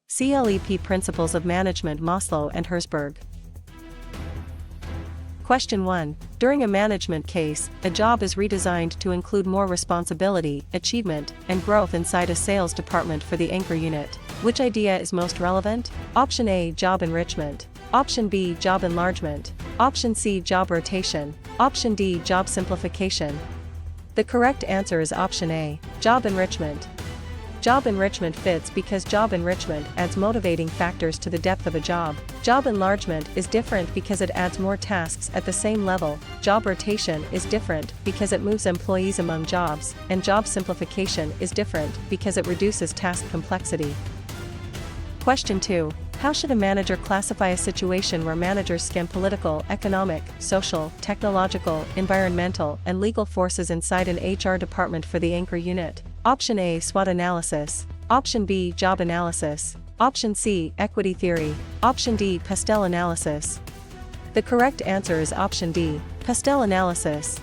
CLEP Principles of Management, Maslow and Herzberg. Question 1. During a management case, a job is redesigned to include more responsibility, achievement, and growth inside a sales department for the anchor unit. Which idea is most relevant? Option A, job enrichment. Option B, job enlargement. Option C, job rotation. Option D, job simplification. The correct answer is option A, job enrichment. Job enrichment fits because job enrichment adds motivating factors to the depth of a job. Job enlargement is different because it adds more tasks at the same level. Job rotation is different because it moves employees among jobs, and job simplification is different because it reduces task complexity. Question 2. How should a manager classify a situation where managers scan political, economic, social, technological, environmental, and legal forces inside an HR department for the anchor unit? Option A, SWOT analysis. Option B, job analysis. Option C, equity theory. Option D, pastel analysis. The correct answer is option D, pastel analysis.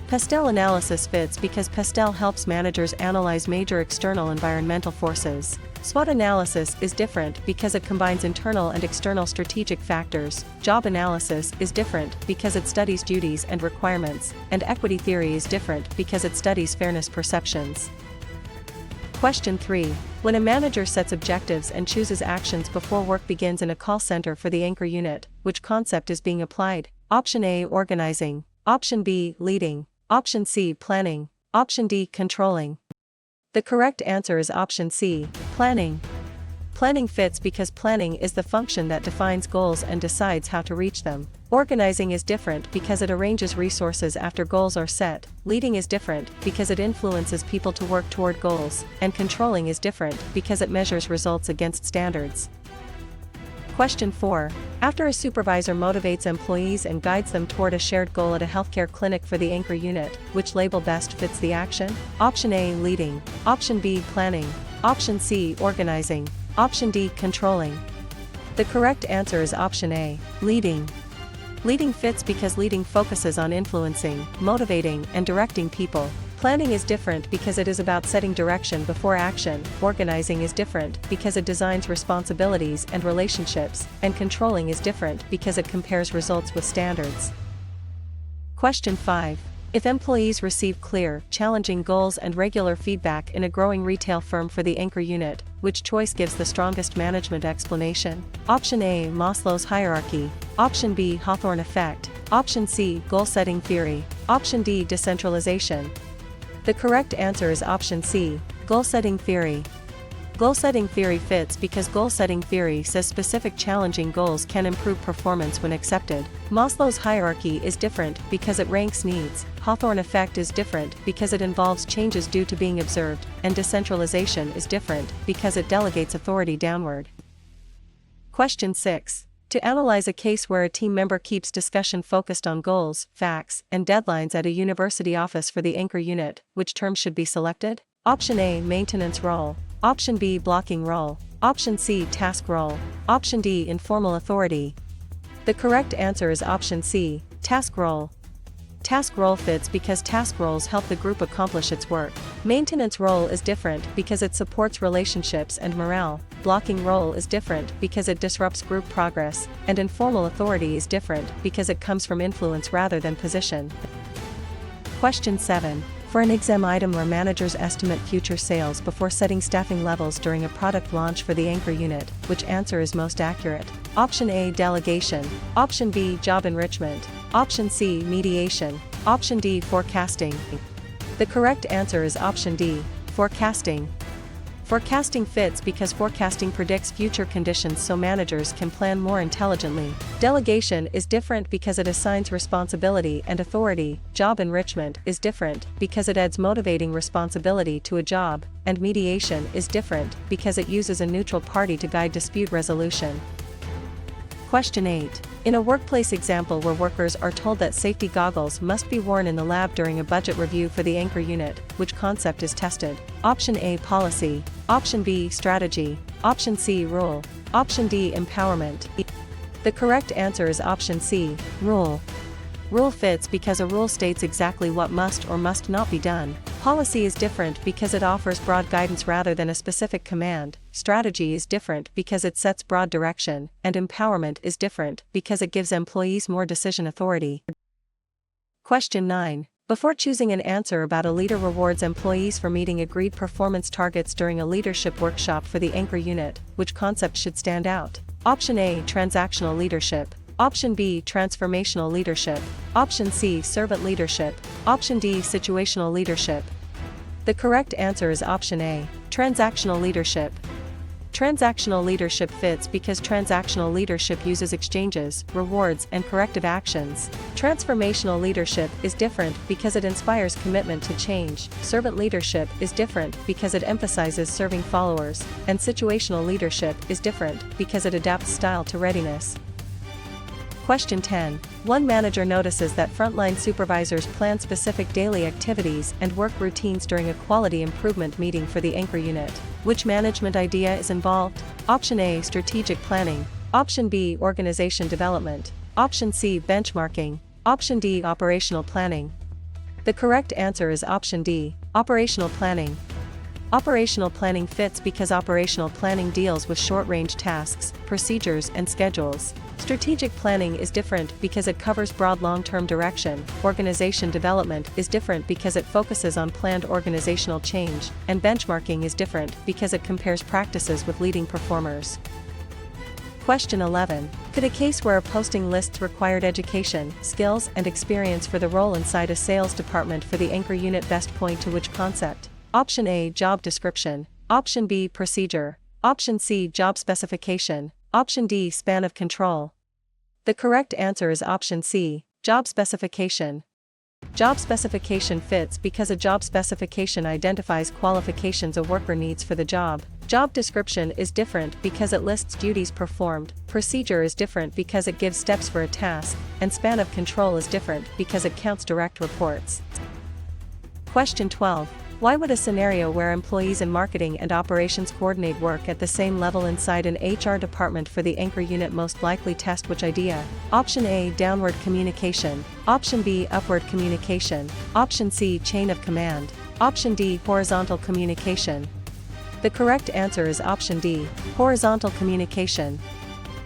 Pastel analysis fits because pastel helps managers analyze major external environmental forces. SWOT analysis is different because it combines internal and external strategic factors. Job analysis is different because it studies duties and requirements, and equity theory is different because it studies fairness perceptions. Question 3. When a manager sets objectives and chooses actions before work begins in a call center for the anchor unit, which concept is being applied? Option A, organizing. Option B, leading. Option C, planning. Option D, controlling. The correct answer is option C, planning. Planning fits because planning is the function that defines goals and decides how to reach them. Organizing is different because it arranges resources after goals are set. Leading is different because it influences people to work toward goals, and controlling is different because it measures results against standards. Question 4. After a supervisor motivates employees and guides them toward a shared goal at a healthcare clinic for the anchor unit, which label best fits the action? Option A, leading. Option B, planning. Option C, organizing. Option D, controlling. The correct answer is option A, leading. Leading fits because leading focuses on influencing, motivating, and directing people. Planning is different because it is about setting direction before action. Organizing is different because it designs responsibilities and relationships, and controlling is different because it compares results with standards. Question 5. If employees receive clear, challenging goals and regular feedback in a growing retail firm for the anchor unit, which choice gives the strongest management explanation? Option A, Maslow's hierarchy. Option B, Hawthorne effect. Option C, goal-setting theory. Option D, decentralization. The correct answer is option C, goal-setting theory. Goal-setting theory fits because goal-setting theory says specific challenging goals can improve performance when accepted. Maslow's hierarchy is different because it ranks needs. Hawthorne effect is different because it involves changes due to being observed, and decentralization is different because it delegates authority downward. Question 6. To analyze a case where a team member keeps discussion focused on goals, facts, and deadlines at a university office for the anchor unit, which term should be selected? Option A, maintenance role. Option B, blocking role. Option C, task role. Option D, informal authority. The correct answer is option C, task role. Task role fits because task roles help the group accomplish its work. Maintenance role is different because it supports relationships and morale. Blocking role is different because it disrupts group progress, and informal authority is different because it comes from influence rather than position. Question 7. For an exam item where managers estimate future sales before setting staffing levels during a product launch for the anchor unit, which answer is most accurate? Option A, delegation. Option B, job enrichment. Option C, mediation. Option D, forecasting. The correct answer is option D, forecasting. Forecasting fits because forecasting predicts future conditions so managers can plan more intelligently. Delegation is different because it assigns responsibility and authority. Job enrichment is different because it adds motivating responsibility to a job, and mediation is different because it uses a neutral party to guide dispute resolution. Question 8. In a workplace example where workers are told that safety goggles must be worn in the lab during a budget review for the anchor unit, which concept is tested? Option A, policy. Option B, strategy. Option C, rule. Option D, empowerment. The correct answer is option C, rule. Rule fits because a rule states exactly what must or must not be done. Policy is different because it offers broad guidance rather than a specific command, strategy is different because it sets broad direction, and empowerment is different because it gives employees more decision authority. Question 9. Before choosing an answer about a leader rewards employees for meeting agreed performance targets during a leadership workshop for the anchor unit, which concept should stand out? Option A. Transactional leadership. Option B. Transformational leadership. Option C. Servant leadership. Option D. Situational leadership. The correct answer is option A. Transactional leadership. Transactional leadership fits because transactional leadership uses exchanges, rewards, and corrective actions. Transformational leadership is different because it inspires commitment to change. Servant leadership is different because it emphasizes serving followers, and situational leadership is different because it adapts style to readiness. Question 10. One manager notices that frontline supervisors plan specific daily activities and work routines during a quality improvement meeting for the anchor unit. Which management idea is involved? Option A. Strategic planning. Option B. Organization development. Option C. Benchmarking. Option D. Operational planning. The correct answer is option D. Operational planning. Operational planning fits because operational planning deals with short-range tasks, procedures, and schedules. Strategic planning is different because it covers broad long-term direction. Organization development is different because it focuses on planned organizational change, and benchmarking is different because it compares practices with leading performers. Question 11. Could a case where a posting lists required education, skills, and experience for the role inside a sales department for the anchor unit best point to which concept? Option A. Job description. Option B. Procedure. Option C. Job specification. Option D. Span of control. The correct answer is option C. Job specification. Job specification fits because a job specification identifies qualifications a worker needs for the job. Job description is different because it lists duties performed. Procedure is different because it gives steps for a task, and span of control is different because it counts direct reports. Question 12. Why would a scenario where employees in marketing and operations coordinate work at the same level inside an HR department for the anchor unit most likely test which idea? Option A. Downward communication. Option B. Upward communication. Option C. Chain of command. Option D. Horizontal communication. The correct answer is option D. Horizontal communication.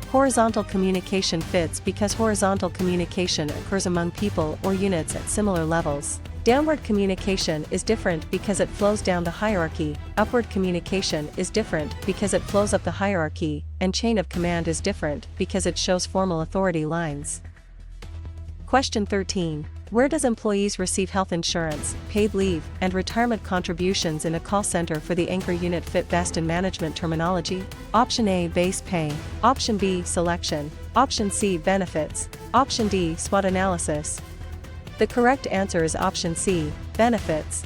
Horizontal communication fits because horizontal communication occurs among people or units at similar levels. Downward communication is different because it flows down the hierarchy, upward communication is different because it flows up the hierarchy, and chain of command is different because it shows formal authority lines. Question 13. Where does employees receive health insurance, paid leave, and retirement contributions in a call center for the anchor unit fit best in management terminology? Option A. Base pay. Option B. Selection. Option C. Benefits. Option D. SWOT analysis. The correct answer is option C. Benefits.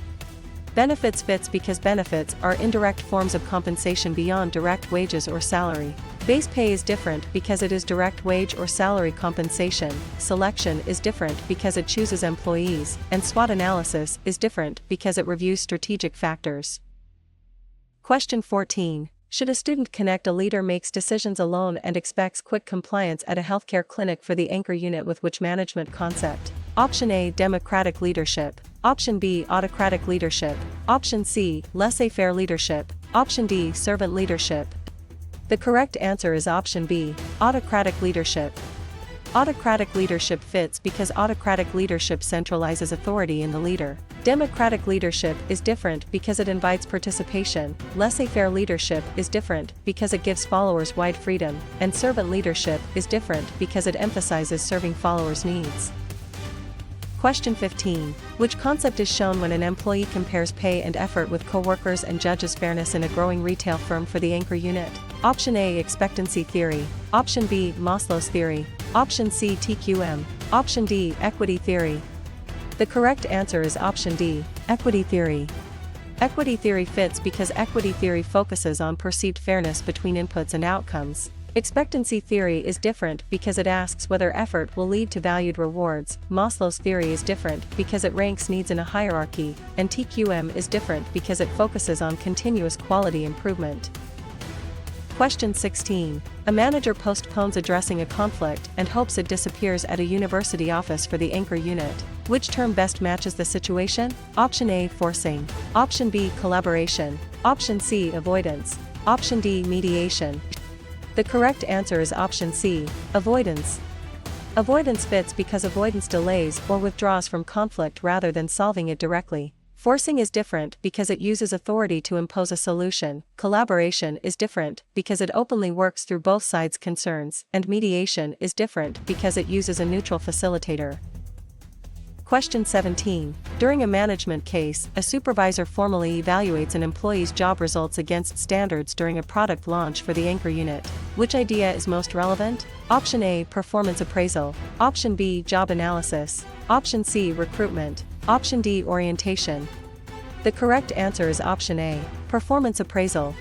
Benefits fits because benefits are indirect forms of compensation beyond direct wages or salary. Base pay is different because it is direct wage or salary compensation. Selection is different because it chooses employees, and SWOT analysis is different because it reviews strategic factors. Question 14. Should a student connect a leader makes decisions alone and expects quick compliance at a healthcare clinic for the anchor unit with which management concept? Option A. Democratic leadership. Option B. Autocratic leadership. Option C. Laissez-faire leadership. Option D. Servant leadership. The correct answer is option B. Autocratic leadership. Autocratic leadership fits because autocratic leadership centralizes authority in the leader. Democratic leadership is different because it invites participation. Laissez-faire leadership is different because it gives followers wide freedom, and servant leadership is different because it emphasizes serving followers' needs. Question 15. Which concept is shown when an employee compares pay and effort with coworkers and judges fairness in a growing retail firm for the anchor unit? Option A. Expectancy theory. Option B. Maslow's theory. Option C. TQM. Option D. Equity theory. The correct answer is option D. Equity theory. Equity theory fits because equity theory focuses on perceived fairness between inputs and outcomes. Expectancy theory is different because it asks whether effort will lead to valued rewards. Maslow's theory is different because it ranks needs in a hierarchy, and TQM is different because it focuses on continuous quality improvement. Question 16. A manager postpones addressing a conflict and hopes it disappears at a university office for the anchor unit. Which term best matches the situation? Option A, forcing. Option B, collaboration. Option C, avoidance. Option D, mediation. The correct answer is option C, avoidance. Avoidance fits because avoidance delays or withdraws from conflict rather than solving it directly. Forcing is different because it uses authority to impose a solution. Collaboration is different because it openly works through both sides' concerns, and mediation is different because it uses a neutral facilitator. Question 17. During a management case, a supervisor formally evaluates an employee's job results against standards during a product launch for the anchor unit. Which idea is most relevant? Option A, performance appraisal. Option B, job analysis. Option C, recruitment. Option D, orientation. The correct answer is option A, performance appraisal.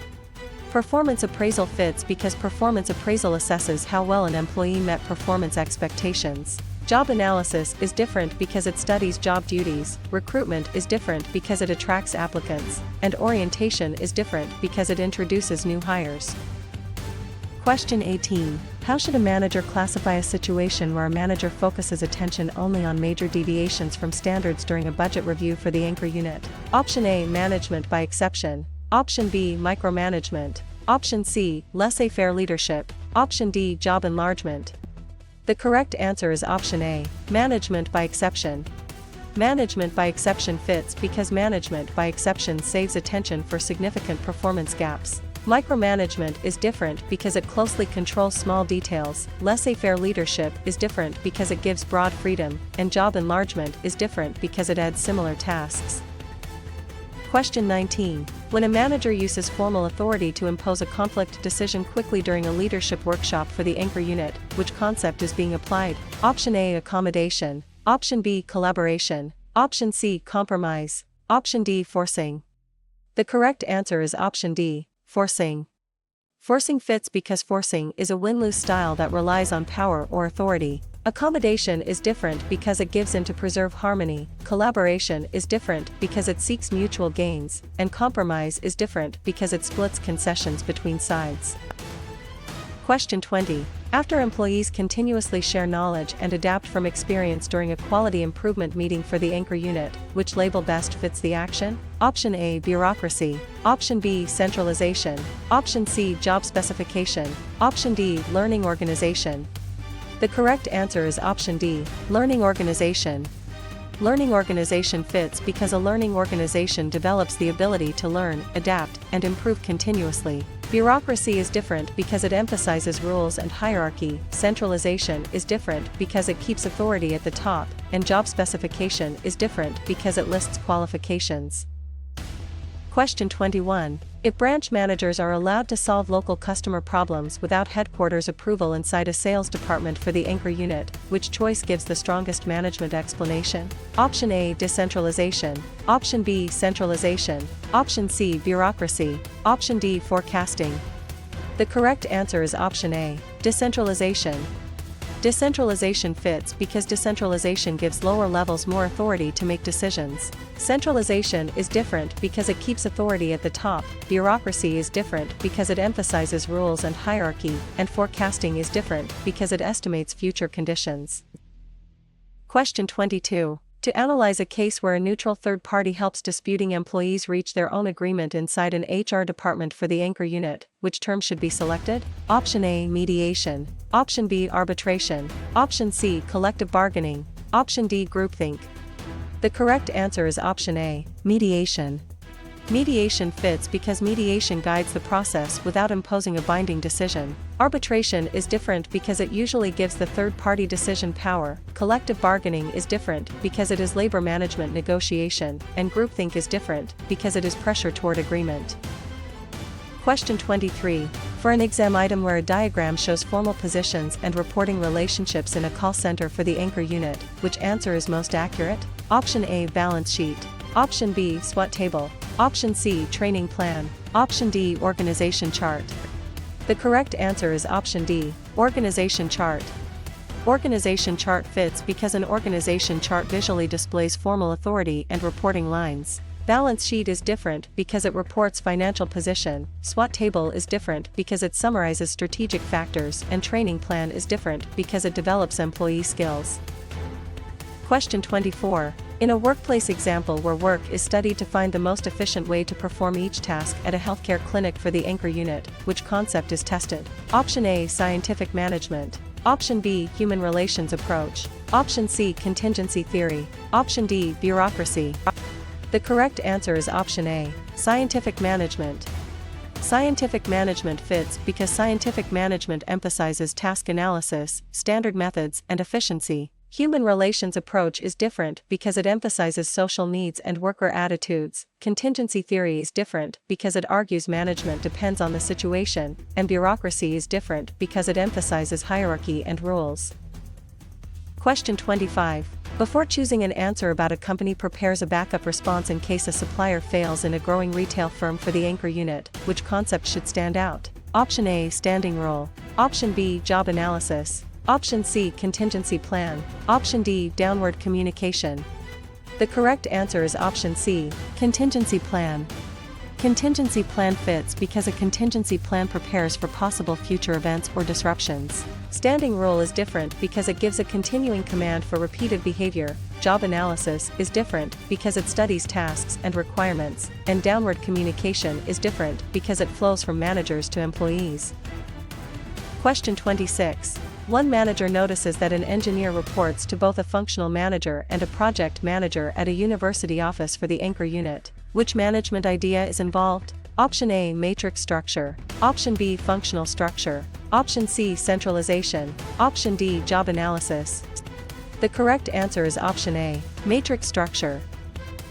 Performance appraisal fits because performance appraisal assesses how well an employee met performance expectations. Job analysis is different because it studies job duties, recruitment is different because it attracts applicants, and orientation is different because it introduces new hires. Question 18. How should a manager classify a situation where a manager focuses attention only on major deviations from standards during a budget review for the anchor unit? Option A, management by exception. Option B, micromanagement. Option C, laissez-faire leadership. Option D, job enlargement. The correct answer is option A, management by exception. Management by exception fits because management by exception saves attention for significant performance gaps. Micromanagement is different because it closely controls small details, laissez-faire leadership is different because it gives broad freedom, and job enlargement is different because it adds similar tasks. Question 19. When a manager uses formal authority to impose a conflict decision quickly during a leadership workshop for the anchor unit, which concept is being applied? Option A, accommodation. Option B, collaboration. Option C, compromise. Option D, forcing. The correct answer is option D, forcing. Forcing fits because forcing is a win-lose style that relies on power or authority. Accommodation is different because it gives in to preserve harmony, collaboration is different because it seeks mutual gains, and compromise is different because it splits concessions between sides. Question 20. After employees continuously share knowledge and adapt from experience during a quality improvement meeting for the anchor unit, which label best fits the action? Option A, bureaucracy. Option B, centralization. Option C, job specification. Option D, learning organization. The correct answer is option D, learning organization. Learning organization fits because a learning organization develops the ability to learn, adapt, and improve continuously. Bureaucracy is different because it emphasizes rules and hierarchy. Centralization is different because it keeps authority at the top, and job specification is different because it lists qualifications. Question 21. If branch managers are allowed to solve local customer problems without headquarters approval inside a sales department for the anchor unit, which choice gives the strongest management explanation? Option A, decentralization. Option B, centralization. Option C, bureaucracy. Option D, forecasting. The correct answer is option A, decentralization. Decentralization fits because decentralization gives lower levels more authority to make decisions. Centralization is different because it keeps authority at the top, bureaucracy is different because it emphasizes rules and hierarchy, and forecasting is different because it estimates future conditions. Question 22. To analyze a case where a neutral third party helps disputing employees reach their own agreement inside an HR department for the anchor unit, which term should be selected? Option A, mediation. Option B, arbitration. Option C, collective bargaining. Option D, groupthink. The correct answer is option A, mediation. Mediation fits because mediation guides the process without imposing a binding decision. Arbitration is different because it usually gives the third-party decision power. Collective bargaining is different because it is labor management negotiation, and groupthink is different because it is pressure toward agreement. Question 23. For an exam item where a diagram shows formal positions and reporting relationships in a call center for the anchor unit, which answer is most accurate? Option A, balance sheet. Option B, SWOT table. Option C, training plan. Option D, organization chart. The correct answer is option D, organization chart. Organization chart fits because an organization chart visually displays formal authority and reporting lines. Balance sheet is different because it reports financial position, SWOT table is different because it summarizes strategic factors, and training plan is different because it develops employee skills. Question 24. In a workplace example where work is studied to find the most efficient way to perform each task at a healthcare clinic for the anchor unit, which concept is tested? Option A, scientific management. Option B, human relations approach. Option C, contingency theory. Option D, bureaucracy. The correct answer is option A, scientific management. Scientific management fits because scientific management emphasizes task analysis, standard methods, and efficiency. Human relations approach is different because it emphasizes social needs and worker attitudes. Contingency theory is different because it argues management depends on the situation, and bureaucracy is different because it emphasizes hierarchy and rules. Question 25. Before choosing an answer about a company prepares a backup response in case a supplier fails in a growing retail firm for the anchor unit, which concept should stand out? Option A, standing rule. Option B, job analysis. Option C, contingency plan. Option D, downward communication. The correct answer is option C, contingency plan. Contingency plan fits because a contingency plan prepares for possible future events or disruptions. Standing rule is different because it gives a continuing command for repeated behavior. Job analysis is different because it studies tasks and requirements, and downward communication is different because it flows from managers to employees. Question 26. One manager notices that an engineer reports to both a functional manager and a project manager at a university office for the anchor unit. Which management idea is involved? Option A, matrix structure. Option B, functional structure. Option C, centralization. Option D, job analysis. The correct answer is option A, matrix structure.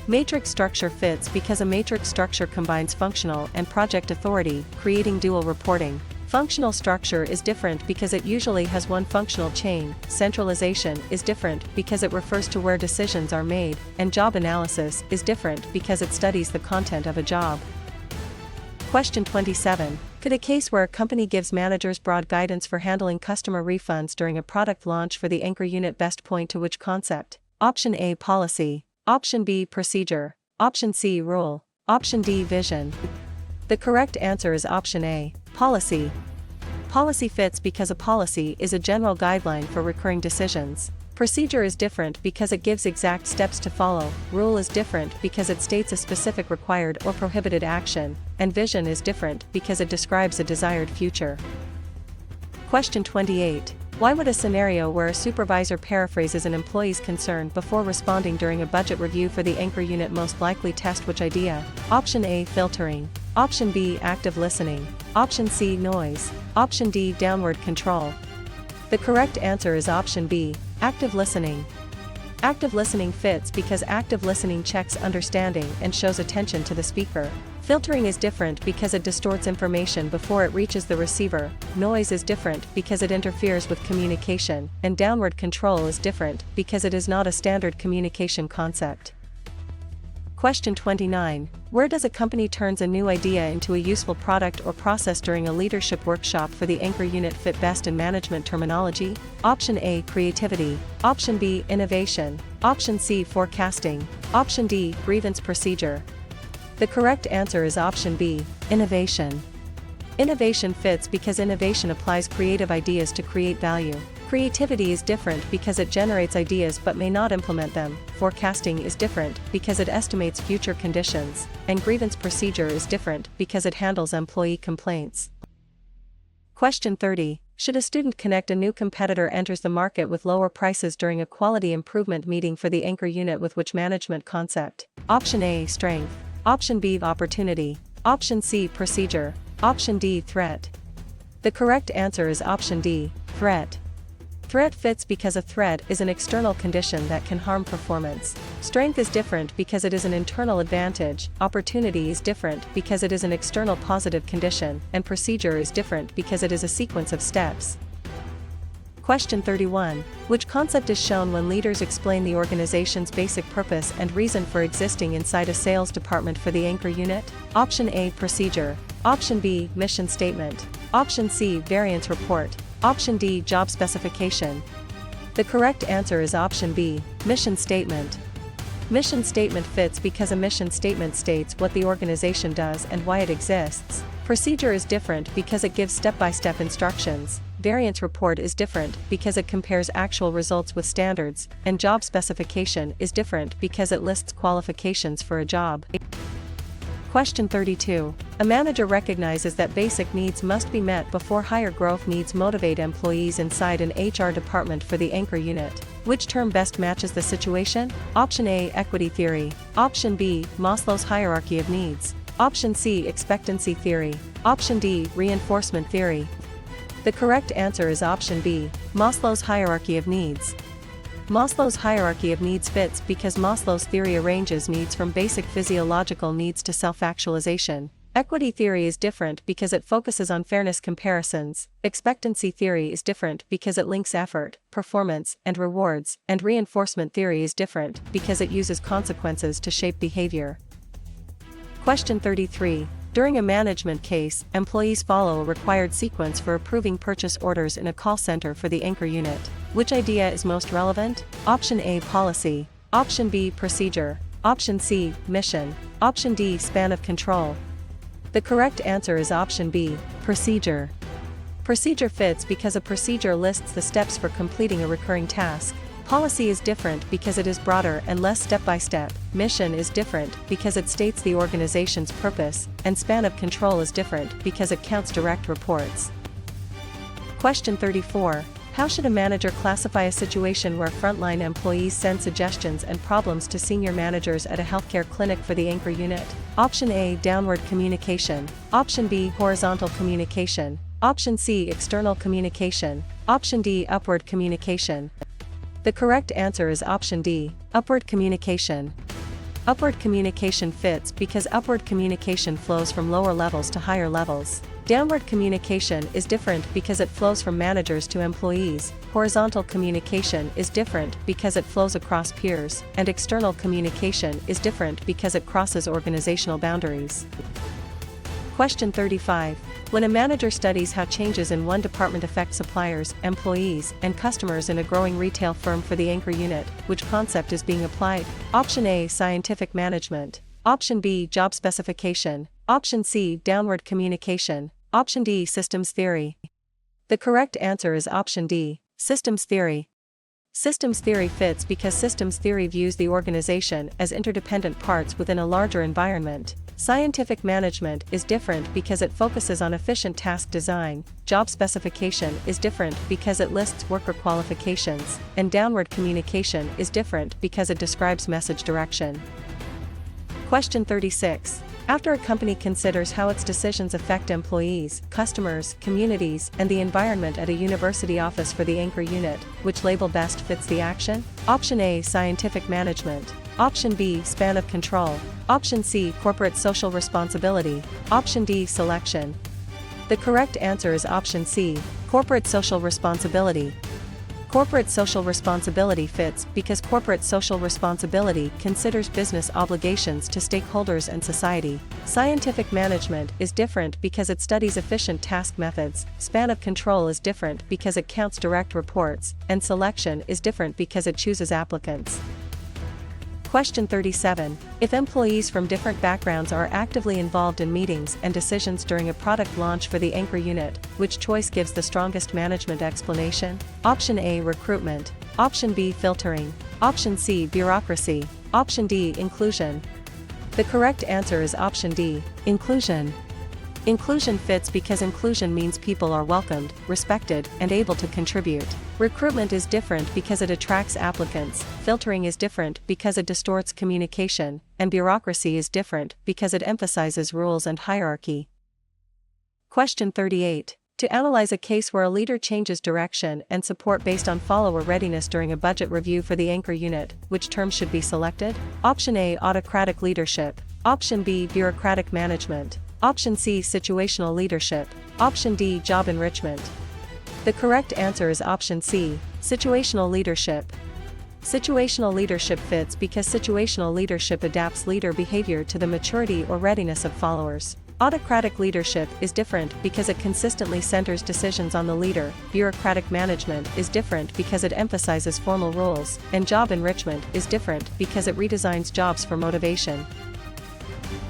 Matrix structure fits because a matrix structure combines functional and project authority, creating dual reporting. Functional structure is different because it usually has one functional chain. Centralization is different because it refers to where decisions are made, and job analysis is different because it studies the content of a job. Question 27. Could a case where a company gives managers broad guidance for handling customer refunds during a product launch for the anchor unit best point to which concept? Option A, policy. Option B, procedure. Option C, rule. Option D, vision. The correct answer is option A, policy. Policy fits because a policy is a general guideline for recurring decisions. Procedure is different because it gives exact steps to follow. Rule is different because it states a specific required or prohibited action, and vision is different because it describes a desired future. Question 28. Why would a scenario where a supervisor paraphrases an employee's concern before responding during a budget review for the anchor unit most likely test which idea? Option A, filtering. Option B, active listening. Option C, noise. Option D, downward control. The correct answer is option B, active listening. Active listening fits because active listening checks understanding and shows attention to the speaker. Filtering is different because it distorts information before it reaches the receiver. Noise is different because it interferes with communication, and downward control is different because it is not a standard communication concept. Question 29. Where does a company turns a new idea into a useful product or process during a leadership workshop for the anchor unit fit best in management terminology? Option A, creativity. Option B, innovation. Option C, forecasting. Option D, grievance procedure. The correct answer is option B, innovation. Innovation fits because innovation applies creative ideas to create value. Creativity is different because it generates ideas but may not implement them. Forecasting is different because it estimates future conditions, and grievance procedure is different because it handles employee complaints. Question 30. Should a student connect a new competitor enters the market with lower prices during a quality improvement meeting for the anchor unit with which management concept? Option A, strength. Option B, opportunity. Option C, procedure. Option D, threat. The correct answer is option D, threat. Threat fits because a threat is an external condition that can harm performance. Strength is different because it is an internal advantage, opportunity is different because it is an external positive condition, and procedure is different because it is a sequence of steps. Question 31. Which concept is shown when leaders explain the organization's basic purpose and reason for existing inside a sales department for the anchor unit? Option A, procedure. Option B, mission statement. Option C, variance report. Option D, job specification. The correct answer is option B, mission statement. Mission statement fits because a mission statement states what the organization does and why it exists. Procedure is different because it gives step-by-step instructions. Variance report is different because it compares actual results with standards, and job specification is different because it lists qualifications for a job. Question 32. A manager recognizes that basic needs must be met before higher growth needs motivate employees inside an HR department for the anchor unit. Which term best matches the situation? Option A, equity theory. Option B, Maslow's hierarchy of needs. Option C, expectancy theory. Option D, reinforcement theory. The correct answer is option B, Maslow's hierarchy of needs. Maslow's hierarchy of needs fits because Maslow's theory arranges needs from basic physiological needs to self-actualization. Equity theory is different because it focuses on fairness comparisons. Expectancy theory is different because it links effort, performance, and rewards, and reinforcement theory is different because it uses consequences to shape behavior. Question 33. During a management case, employees follow a required sequence for approving purchase orders in a call center for the anchor unit. Which idea is most relevant? Option A, policy. Option B, procedure. Option C, mission. Option D, span of control. The correct answer is option B, procedure. Procedure fits because a procedure lists the steps for completing a recurring task. Policy is different because it is broader and less step-by-step. Mission is different because it states the organization's purpose, and span of control is different because it counts direct reports. Question 34. How should a manager classify a situation where frontline employees send suggestions and problems to senior managers at a healthcare clinic for the anchor unit? Option A, downward communication. Option B, horizontal communication. Option C, external communication. Option D, upward communication. The correct answer is option D, upward communication. Upward communication fits because upward communication flows from lower levels to higher levels. Downward communication is different because it flows from managers to employees. Horizontal communication is different because it flows across peers, and external communication is different because it crosses organizational boundaries. Question 35. When a manager studies how changes in one department affect suppliers, employees, and customers in a growing retail firm for the anchor unit, which concept is being applied? Option A, scientific management. Option B, job specification. Option C, downward communication. Option D, systems theory. The correct answer is option D, systems theory. Systems theory fits because systems theory views the organization as interdependent parts within a larger environment. Scientific management is different because it focuses on efficient task design. Job specification is different because it lists worker qualifications, and downward communication is different because it describes message direction. Question 36. After a company considers how its decisions affect employees, customers, communities, and the environment at a university office for the anchor unit, which label best fits the action? Option A, scientific management. Option B, span of control. Option C, corporate social responsibility. Option D, selection. The correct answer is option C, corporate social responsibility. Corporate social responsibility fits because corporate social responsibility considers business obligations to stakeholders and society. Scientific management is different because it studies efficient task methods. Span of control is different because it counts direct reports, and selection is different because it chooses applicants. Question 37. If employees from different backgrounds are actively involved in meetings and decisions during a product launch for the anchor unit, which choice gives the strongest management explanation? Option A, recruitment. Option B, filtering. Option C, bureaucracy. Option D, inclusion. The correct answer is option D, inclusion. Inclusion fits because inclusion means people are welcomed, respected, and able to contribute. Recruitment is different because it attracts applicants, filtering is different because it distorts communication, and bureaucracy is different because it emphasizes rules and hierarchy. Question 38. To analyze a case where a leader changes direction and support based on follower readiness during a budget review for the anchor unit, which term should be selected? Option A, autocratic leadership. Option B, bureaucratic management. Option C, situational leadership. Option D, job enrichment. The correct answer is option C, situational leadership. Situational leadership fits because situational leadership adapts leader behavior to the maturity or readiness of followers. Autocratic leadership is different because it consistently centers decisions on the leader, bureaucratic management is different because it emphasizes formal rules, and job enrichment is different because it redesigns jobs for motivation.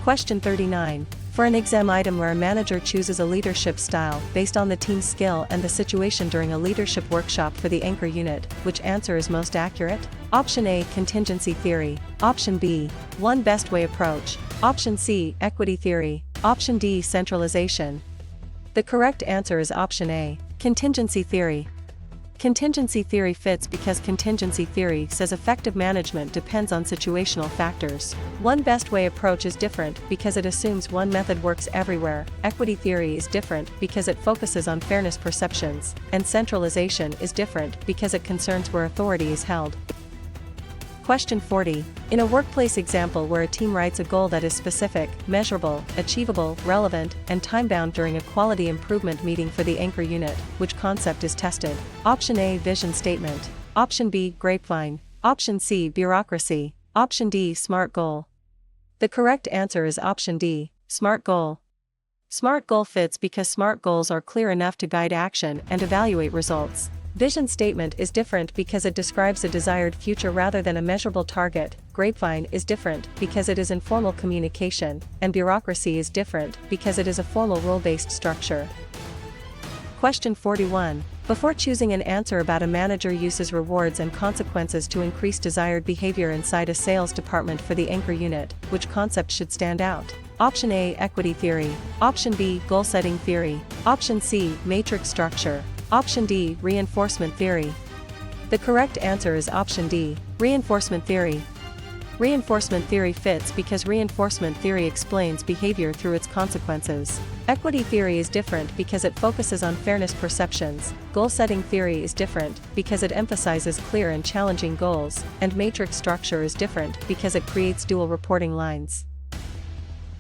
Question 39. For an exam item where a manager chooses a leadership style based on the team's skill and the situation during a leadership workshop for the anchor unit, which answer is most accurate? Option A, contingency theory. Option B, one best way approach. Option C, equity theory. Option D, centralization. The correct answer is option A, contingency theory. Contingency theory fits because contingency theory says effective management depends on situational factors. One best way approach is different because it assumes one method works everywhere. Equity theory is different because it focuses on fairness perceptions, and centralization is different because it concerns where authority is held. Question 40. In a workplace example where a team writes a goal that is specific, measurable, achievable, relevant, and time-bound during a quality improvement meeting for the anchor unit, which concept is tested? Option A, vision statement. Option B, grapevine. Option C, bureaucracy. Option D, SMART goal. The correct answer is option D, SMART goal. SMART goal fits because SMART goals are clear enough to guide action and evaluate results. Vision statement is different because it describes a desired future rather than a measurable target. Grapevine is different because it is informal communication, and bureaucracy is different because it is a formal rule-based structure. Question 41. Before choosing an answer about a manager uses rewards and consequences to increase desired behavior inside a sales department for the anchor unit, which concept should stand out? Option A, equity theory. Option B, goal-setting theory. Option C, matrix structure. Option D, reinforcement theory. The correct answer is option D, reinforcement theory. Reinforcement theory fits because reinforcement theory explains behavior through its consequences. Equity theory is different because it focuses on fairness perceptions. Goal-setting theory is different because it emphasizes clear and challenging goals, and matrix structure is different because it creates dual reporting lines.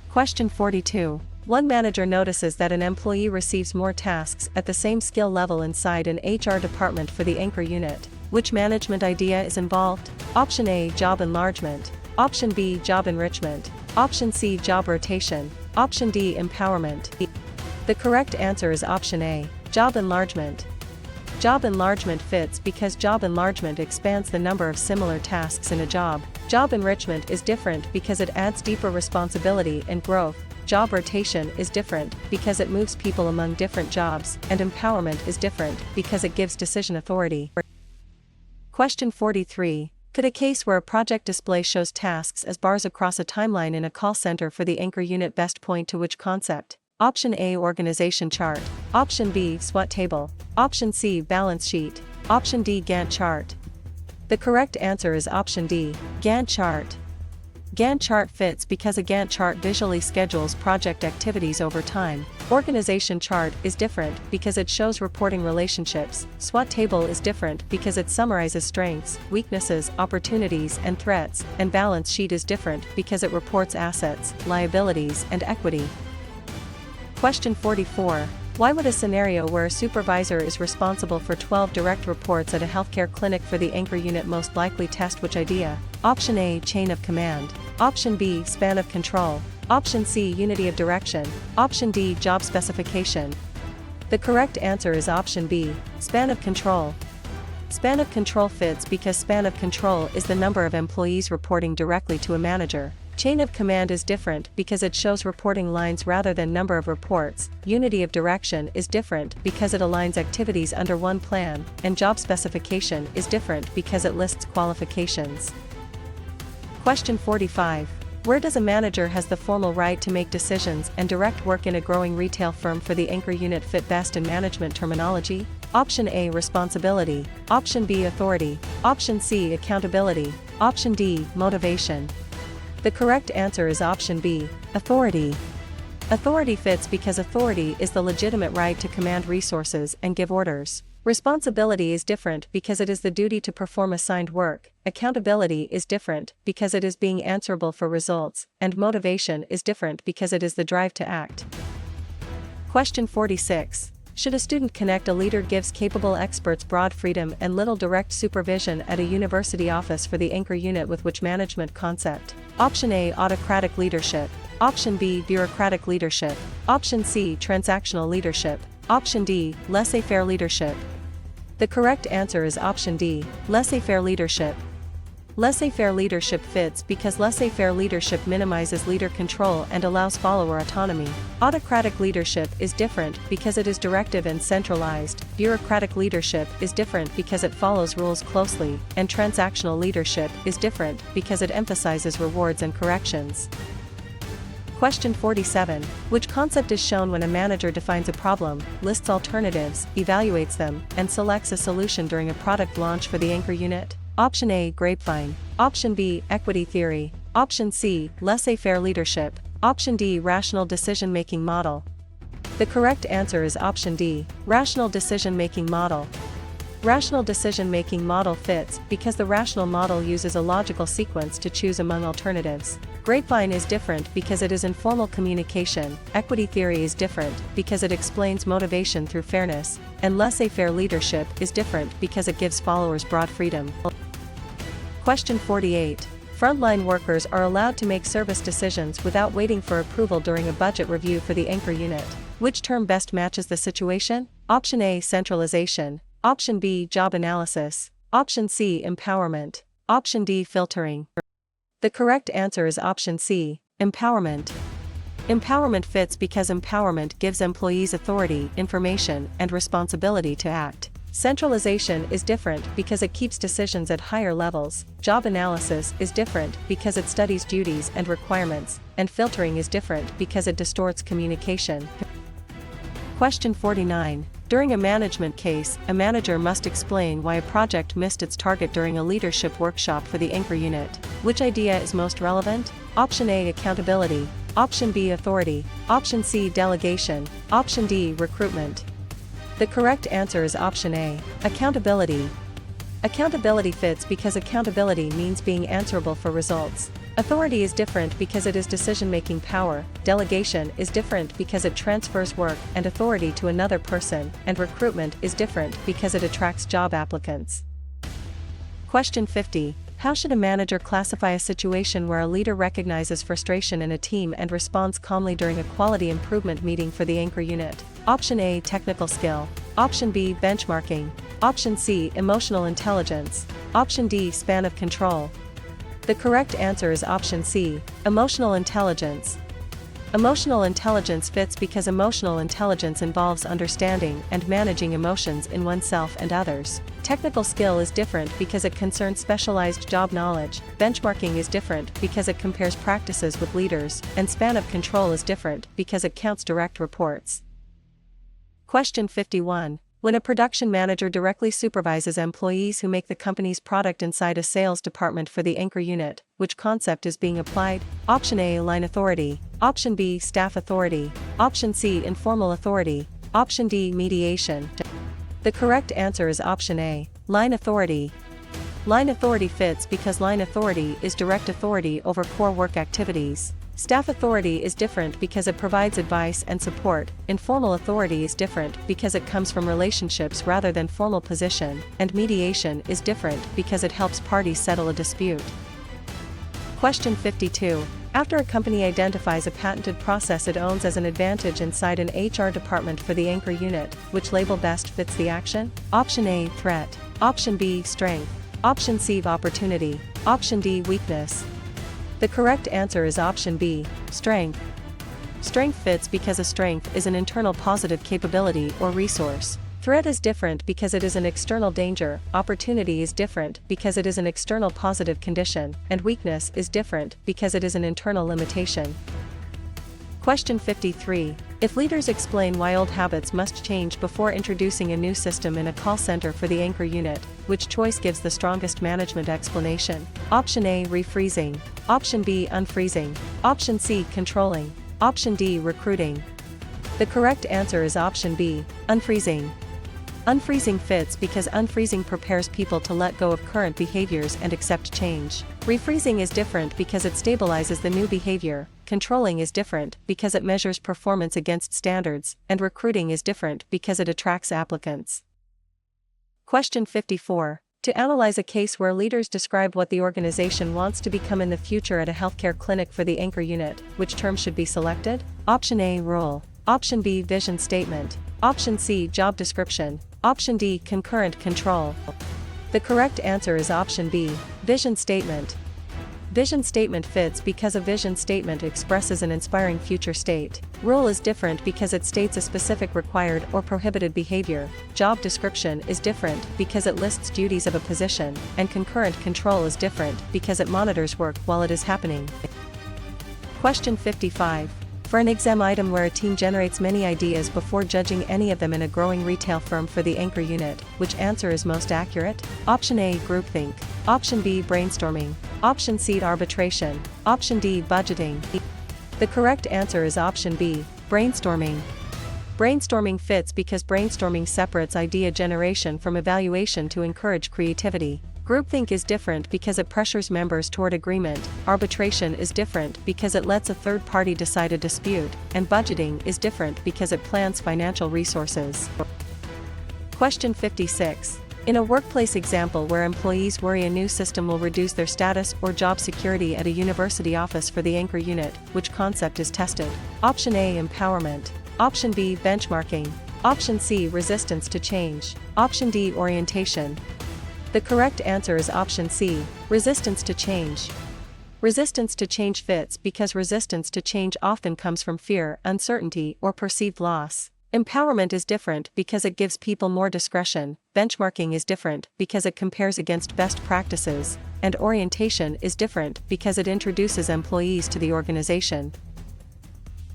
Question 42. One manager notices that an employee receives more tasks at the same skill level inside an HR department for the anchor unit. Which management idea is involved? Option A, job enlargement. Option B, job enrichment. Option C, job rotation. Option D, empowerment. The correct answer is option A, job enlargement. Job enlargement fits because job enlargement expands the number of similar tasks in a job. Job enrichment is different because it adds deeper responsibility and growth. Job rotation is different because it moves people among different jobs, and empowerment is different because it gives decision authority. Question 43. Could a case where a project display shows tasks as bars across a timeline in a call center for the anchor unit best point to which concept? Option A, organization chart. Option B, SWOT table. Option C, balance sheet. Option D, Gantt chart. The correct answer is option D, Gantt chart. Gantt chart fits because a Gantt chart visually schedules project activities over time. Organization chart is different because it shows reporting relationships. SWOT table is different because it summarizes strengths, weaknesses, opportunities, and threats, and balance sheet is different because it reports assets, liabilities, and equity. Question 44. Why would a scenario where a supervisor is responsible for 12 direct reports at a healthcare clinic for the anchor unit most likely test which idea? Option A, chain of command. Option B, span of control. Option C, unity of direction. Option D, job specification. The correct answer is option B, span of control. Span of control fits because span of control is the number of employees reporting directly to a manager. Chain of command is different because it shows reporting lines rather than number of reports. Unity of direction is different because it aligns activities under one plan, and job specification is different because it lists qualifications. Question 45. Where does a manager has the formal right to make decisions and direct work in a growing retail firm for the anchor unit fit best in management terminology? Option A, responsibility. Option B, authority. Option C, accountability. Option D, motivation. The correct answer is option B, authority. Authority fits because authority is the legitimate right to command resources and give orders. Responsibility is different because it is the duty to perform assigned work. Accountability is different because it is being answerable for results, and motivation is different because it is the drive to act. Question 46. Should a student connect a leader gives capable experts broad freedom and little direct supervision at a university office for the anchor unit with which management concept? Option A, autocratic leadership. Option B, bureaucratic leadership. Option C, transactional leadership. Option D, laissez-faire leadership. The correct answer is option D, laissez-faire leadership. Laissez-faire leadership fits because laissez-faire leadership minimizes leader control and allows follower autonomy. Autocratic leadership is different because it is directive and centralized. Bureaucratic leadership is different because it follows rules closely, and transactional leadership is different because it emphasizes rewards and corrections. Question 47. Which concept is shown when a manager defines a problem, lists alternatives, evaluates them, and selects a solution during a product launch for the anchor unit? Option A, grapevine. Option B, equity theory. Option C, laissez-faire leadership. Option D, rational decision-making model. The correct answer is option D, rational decision-making model. Rational decision-making model fits because the rational model uses a logical sequence to choose among alternatives. Grapevine is different because it is informal communication. Equity theory is different because it explains motivation through fairness, and laissez-faire leadership is different because it gives followers broad freedom. Question 48. Frontline workers are allowed to make service decisions without waiting for approval during a budget review for the anchor unit. Which term best matches the situation? Option A, centralization. Option B, job analysis. Option C, empowerment. Option D, filtering. The correct answer is option C, empowerment. Empowerment fits because empowerment gives employees authority, information, and responsibility to act. Centralization is different because it keeps decisions at higher levels. Job analysis is different because it studies duties and requirements, and filtering is different because it distorts communication. Question 49. During a management case, a manager must explain why a project missed its target during a leadership workshop for the anchor unit. Which idea is most relevant? Option A, accountability. Option B, authority. Option C, delegation. Option D, recruitment. The correct answer is option A, accountability. Accountability fits because accountability means being answerable for results. Authority is different because it is decision-making power. Delegation is different because it transfers work and authority to another person, and recruitment is different because it attracts job applicants. Question 50. How should a manager classify a situation where a leader recognizes frustration in a team and responds calmly during a quality improvement meeting for the anchor unit? Option A, technical skill. Option B, benchmarking. Option C, emotional intelligence. Option D, span of control. The correct answer is option C, emotional intelligence. Emotional intelligence fits because emotional intelligence involves understanding and managing emotions in oneself and others. Technical skill is different because it concerns specialized job knowledge. Benchmarking is different because it compares practices with leaders, and span of control is different because it counts direct reports. Question 51. When a production manager directly supervises employees who make the company's product inside a sales department for the anchor unit, which concept is being applied? Option A, line authority. Option B, staff authority. Option C, informal authority. Option D, mediation. The correct answer is option A, line authority. Line authority fits because line authority is direct authority over core work activities. Staff authority is different because it provides advice and support. Informal authority is different because it comes from relationships rather than formal position, and mediation is different because it helps parties settle a dispute. Question 52. After a company identifies a patented process it owns as an advantage inside an HR department for the anchor unit, which label best fits the action? Option A, threat. Option B, strength. Option C, opportunity. Option D, weakness. The correct answer is option B, strength. Strength fits because a strength is an internal positive capability or resource. Threat is different because it is an external danger. Opportunity is different because it is an external positive condition, and weakness is different because it is an internal limitation. Question 53. If leaders explain why old habits must change before introducing a new system in a call center for the anchor unit, which choice gives the strongest management explanation? Option A, refreezing. Option B, unfreezing. Option C, controlling. Option D, recruiting. The correct answer is option B, unfreezing. Unfreezing fits because unfreezing prepares people to let go of current behaviors and accept change. Refreezing is different because it stabilizes the new behavior. Controlling is different because it measures performance against standards, and recruiting is different because it attracts applicants. Question 54. To analyze a case where leaders describe what the organization wants to become in the future at a healthcare clinic for the anchor unit, which term should be selected? Option A, role. Option B, vision statement. Option C, job description. Option D, concurrent control. The correct answer is option B, vision statement. Vision statement fits because a vision statement expresses an inspiring future state. Role is different because it states a specific required or prohibited behavior. Job description is different because it lists duties of a position, and concurrent control is different because it monitors work while it is happening. Question 55. For an exam item where a team generates many ideas before judging any of them in a growing retail firm for the anchor unit, which answer is most accurate? Option A, groupthink. Option B, brainstorming. Option C, arbitration. Option D, budgeting. The correct answer is option B, brainstorming. Brainstorming fits because brainstorming separates idea generation from evaluation to encourage creativity. Groupthink is different because it pressures members toward agreement. Arbitration is different because it lets a third party decide a dispute, and budgeting is different because it plans financial resources. Question 56. In a workplace example where employees worry a new system will reduce their status or job security at a university office for the anchor unit, which concept is tested? Option A, empowerment. Option B, benchmarking. Option C, resistance to change. Option D, orientation. The correct answer is option C, resistance to change. Resistance to change fits because resistance to change often comes from fear, uncertainty, or perceived loss. Empowerment is different because it gives people more discretion. Benchmarking is different because it compares against best practices, and orientation is different because it introduces employees to the organization.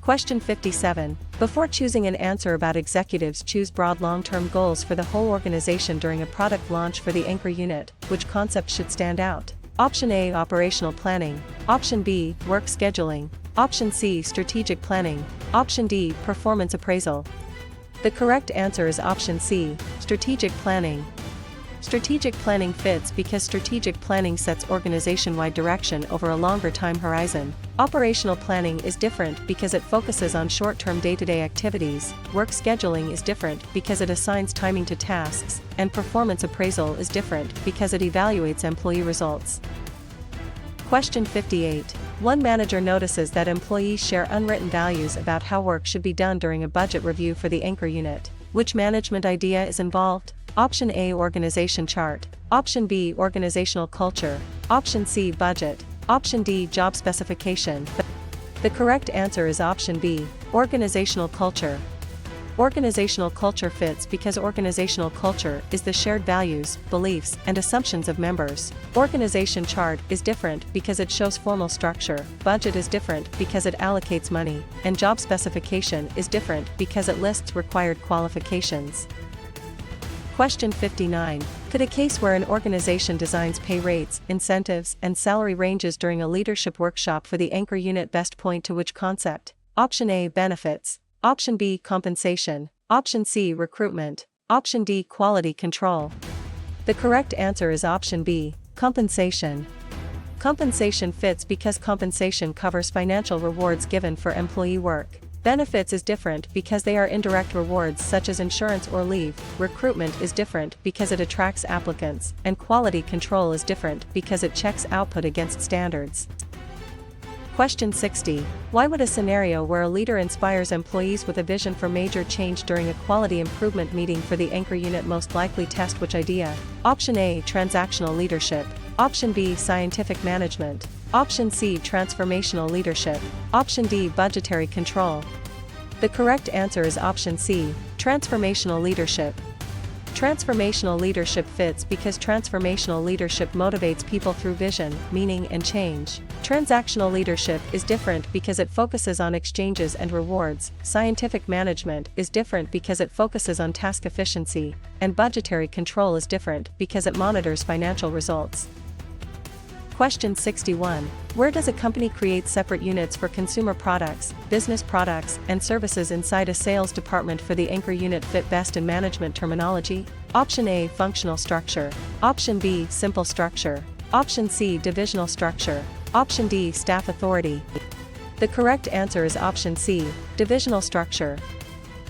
Question 57. Before choosing an answer about executives, choose broad long-term goals for the whole organization during a product launch for the anchor unit. Which concept should stand out? Option A, operational planning. Option B, work scheduling. Option C, strategic planning. Option D, performance appraisal. The correct answer is option C, strategic planning. Strategic planning fits because strategic planning sets organization-wide direction over a longer time horizon. Operational planning is different because it focuses on short-term day-to-day activities. Work scheduling is different because it assigns timing to tasks, and performance appraisal is different because it evaluates employee results. Question 58. One manager notices that employees share unwritten values about how work should be done during a budget review for the anchor unit. Which management idea is involved? Option A, organization chart. Option B, organizational culture. Option C, budget. Option D, job specification. The correct answer is option B, organizational culture. Organizational culture fits because organizational culture is the shared values, beliefs, and assumptions of members. Organization chart is different because it shows formal structure. Budget is different because it allocates money, and job specification is different because it lists required qualifications. Question 59. Could a case where an organization designs pay rates, incentives, and salary ranges during a leadership workshop for the anchor unit best point to which concept? Option A, benefits. Option B, compensation. Option C, recruitment. Option D, quality control. The correct answer is option B, compensation. Compensation fits because compensation covers financial rewards given for employee work. Benefits is different because they are indirect rewards such as insurance or leave. Recruitment is different because it attracts applicants, and quality control is different because it checks output against standards. Question 60. Why would a scenario where a leader inspires employees with a vision for major change during a quality improvement meeting for the anchor unit most likely test which idea? Option A, transactional leadership. Option B, scientific management. Option C, transformational leadership. Option D, budgetary control. The correct answer is option C, transformational leadership. Transformational leadership fits because transformational leadership motivates people through vision, meaning, and change. Transactional leadership is different because it focuses on exchanges and rewards. Scientific management is different because it focuses on task efficiency, and budgetary control is different because it monitors financial results. Question 61. Where does a company create separate units for consumer products, business products, and services inside a sales department for the anchor unit fit best in management terminology? Option A, functional structure. Option B, simple structure. Option C, divisional structure. Option D, staff authority. The correct answer is option C, divisional structure.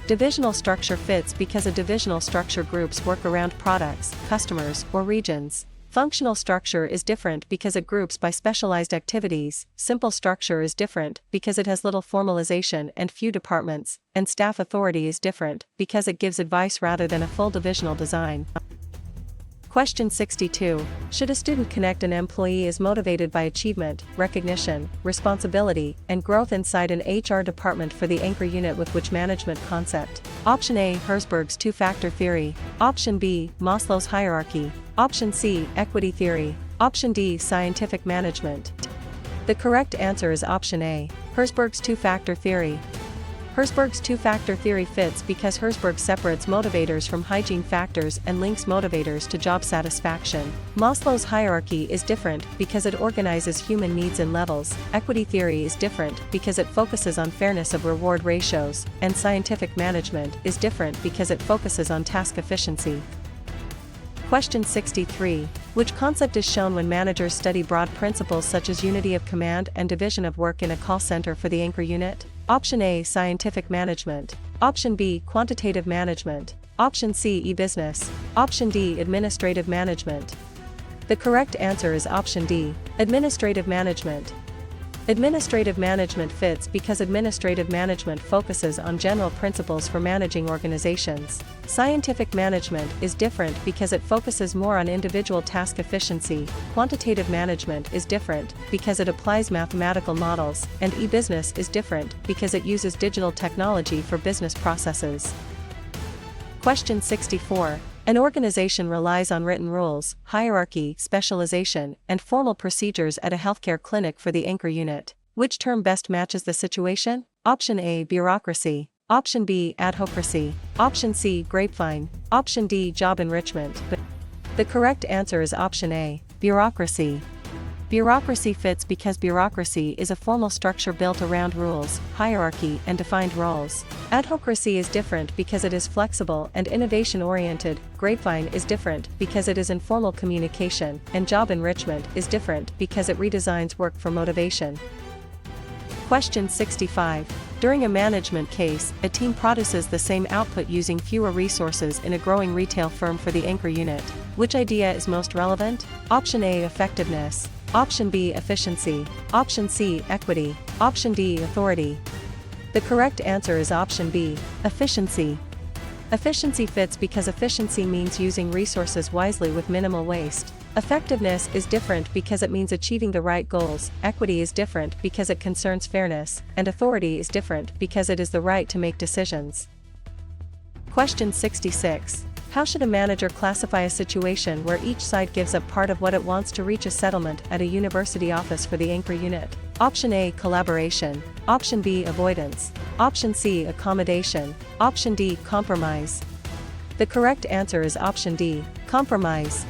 Divisional structure fits because a divisional structure groups work around products, customers, or regions. Functional structure is different because it groups by specialized activities. Simple structure is different because it has little formalization and few departments, and staff authority is different because it gives advice rather than a full divisional design. Question 62. Should a student connect an employee is motivated by achievement, recognition, responsibility, and growth inside an HR department for the anchor unit with which management concept? Option A. Herzberg's two-factor theory. Option B. Maslow's hierarchy. Option C. Equity theory. Option D. Scientific management. The correct answer is option A. Herzberg's two-factor theory. Herzberg's two-factor theory fits because Herzberg separates motivators from hygiene factors and links motivators to job satisfaction. Maslow's hierarchy is different because it organizes human needs in levels. Equity theory is different because it focuses on fairness of reward ratios, and scientific management is different because it focuses on task efficiency. Question 63. Which concept is shown when managers study broad principles such as unity of command and division of work in a call center for the anchor unit? Option A. Scientific management. Option B. Quantitative management. Option C. E-business. Option D. Administrative management. The correct answer is option D. Administrative management. Administrative management fits because administrative management focuses on general principles for managing organizations. Scientific management is different because it focuses more on individual task efficiency. Quantitative management is different because it applies mathematical models, and e-business is different because it uses digital technology for business processes. Question 64. An organization relies on written rules, hierarchy, specialization, and formal procedures at a healthcare clinic for the anchor unit. Which term best matches the situation? Option A. Bureaucracy. Option B. Adhocracy. Option C. Grapevine. Option D. Job enrichment. The correct answer is option A. Bureaucracy. Bureaucracy fits because bureaucracy is a formal structure built around rules, hierarchy, and defined roles. Adhocracy is different because it is flexible and innovation-oriented. Grapevine is different because it is informal communication, and job enrichment is different because it redesigns work for motivation. Question 65. During a management case, a team produces the same output using fewer resources in a growing retail firm for the anchor unit. Which idea is most relevant? Option A. Effectiveness. Option B. Efficiency. Option C. Equity. Option D. Authority. The correct answer is option B. Efficiency. Efficiency fits because efficiency means using resources wisely with minimal waste. Effectiveness is different because it means achieving the right goals. Equity is different because it concerns fairness, and authority is different because it is the right to make decisions. Question 66. How should a manager classify a situation where each side gives up part of what it wants to reach a settlement at a university office for the anchor unit? Option A. Collaboration. Option B. Avoidance. Option C. Accommodation. Option D. Compromise. The correct answer is option D. Compromise.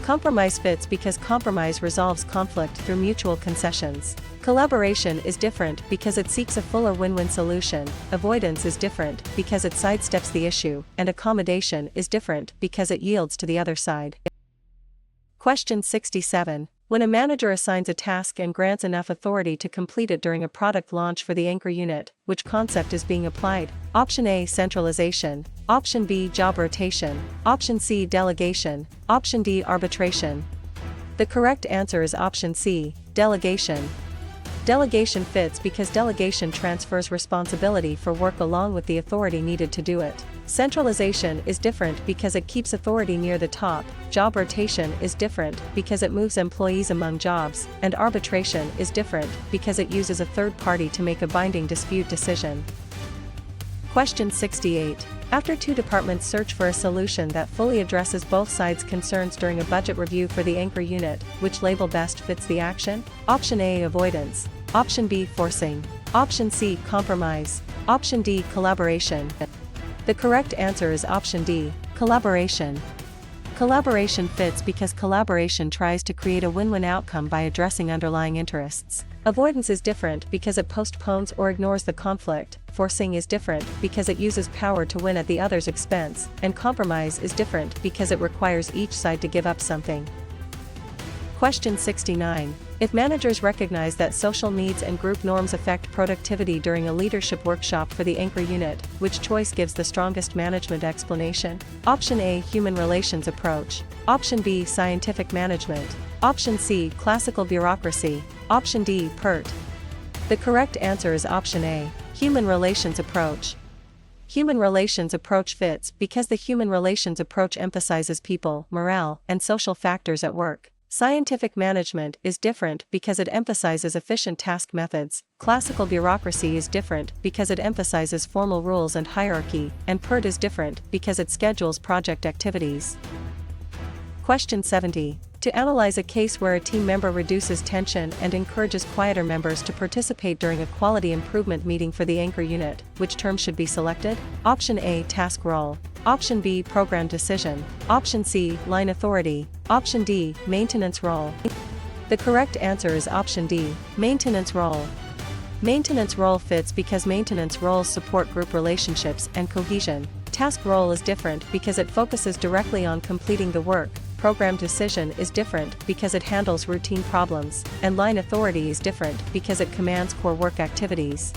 Compromise fits because compromise resolves conflict through mutual concessions. Collaboration is different because it seeks a fuller win-win solution. Avoidance is different because it sidesteps the issue, and accommodation is different because it yields to the other side. Question 67. When a manager assigns a task and grants enough authority to complete it during a product launch for the anchor unit, which concept is being applied? Option A. Centralization. Option B. Job rotation. Option C. Delegation. Option D. Arbitration. The correct answer is option C. Delegation. Delegation fits because delegation transfers responsibility for work along with the authority needed to do it. Centralization is different because it keeps authority near the top. Job rotation is different because it moves employees among jobs, and arbitration is different because it uses a third party to make a binding dispute decision. Question 68. After two departments search for a solution that fully addresses both sides' concerns during a budget review for the anchor unit, which label best fits the action? Option A. Avoidance. Option B. Forcing. Option C. Compromise. Option D. Collaboration. The correct answer is option D. Collaboration. Collaboration fits because collaboration tries to create a win-win outcome by addressing underlying interests. Avoidance is different because it postpones or ignores the conflict. Forcing is different because it uses power to win at the other's expense, and compromise is different because it requires each side to give up something. Question 69. If managers recognize that social needs and group norms affect productivity during a leadership workshop for the anchor unit, which choice gives the strongest management explanation? Option A, human relations approach. Option B, scientific management. Option C, classical bureaucracy. Option D, PERT. The correct answer is option A, human relations approach. Human relations approach fits because the human relations approach emphasizes people, morale, and social factors at work. Scientific management is different because it emphasizes efficient task methods. Classical bureaucracy is different because it emphasizes formal rules and hierarchy, and PERT is different because it schedules project activities. Question 70. To analyze a case where a team member reduces tension and encourages quieter members to participate during a quality improvement meeting for the anchor unit, which term should be selected? Option A, task role. Option B, program decision. Option C, line authority. Option D, maintenance role. The correct answer is option D, maintenance role. Maintenance role fits because maintenance roles support group relationships and cohesion. Task role is different because it focuses directly on completing the work. Program decision is different because it handles routine problems, and line authority is different because it commands core work activities.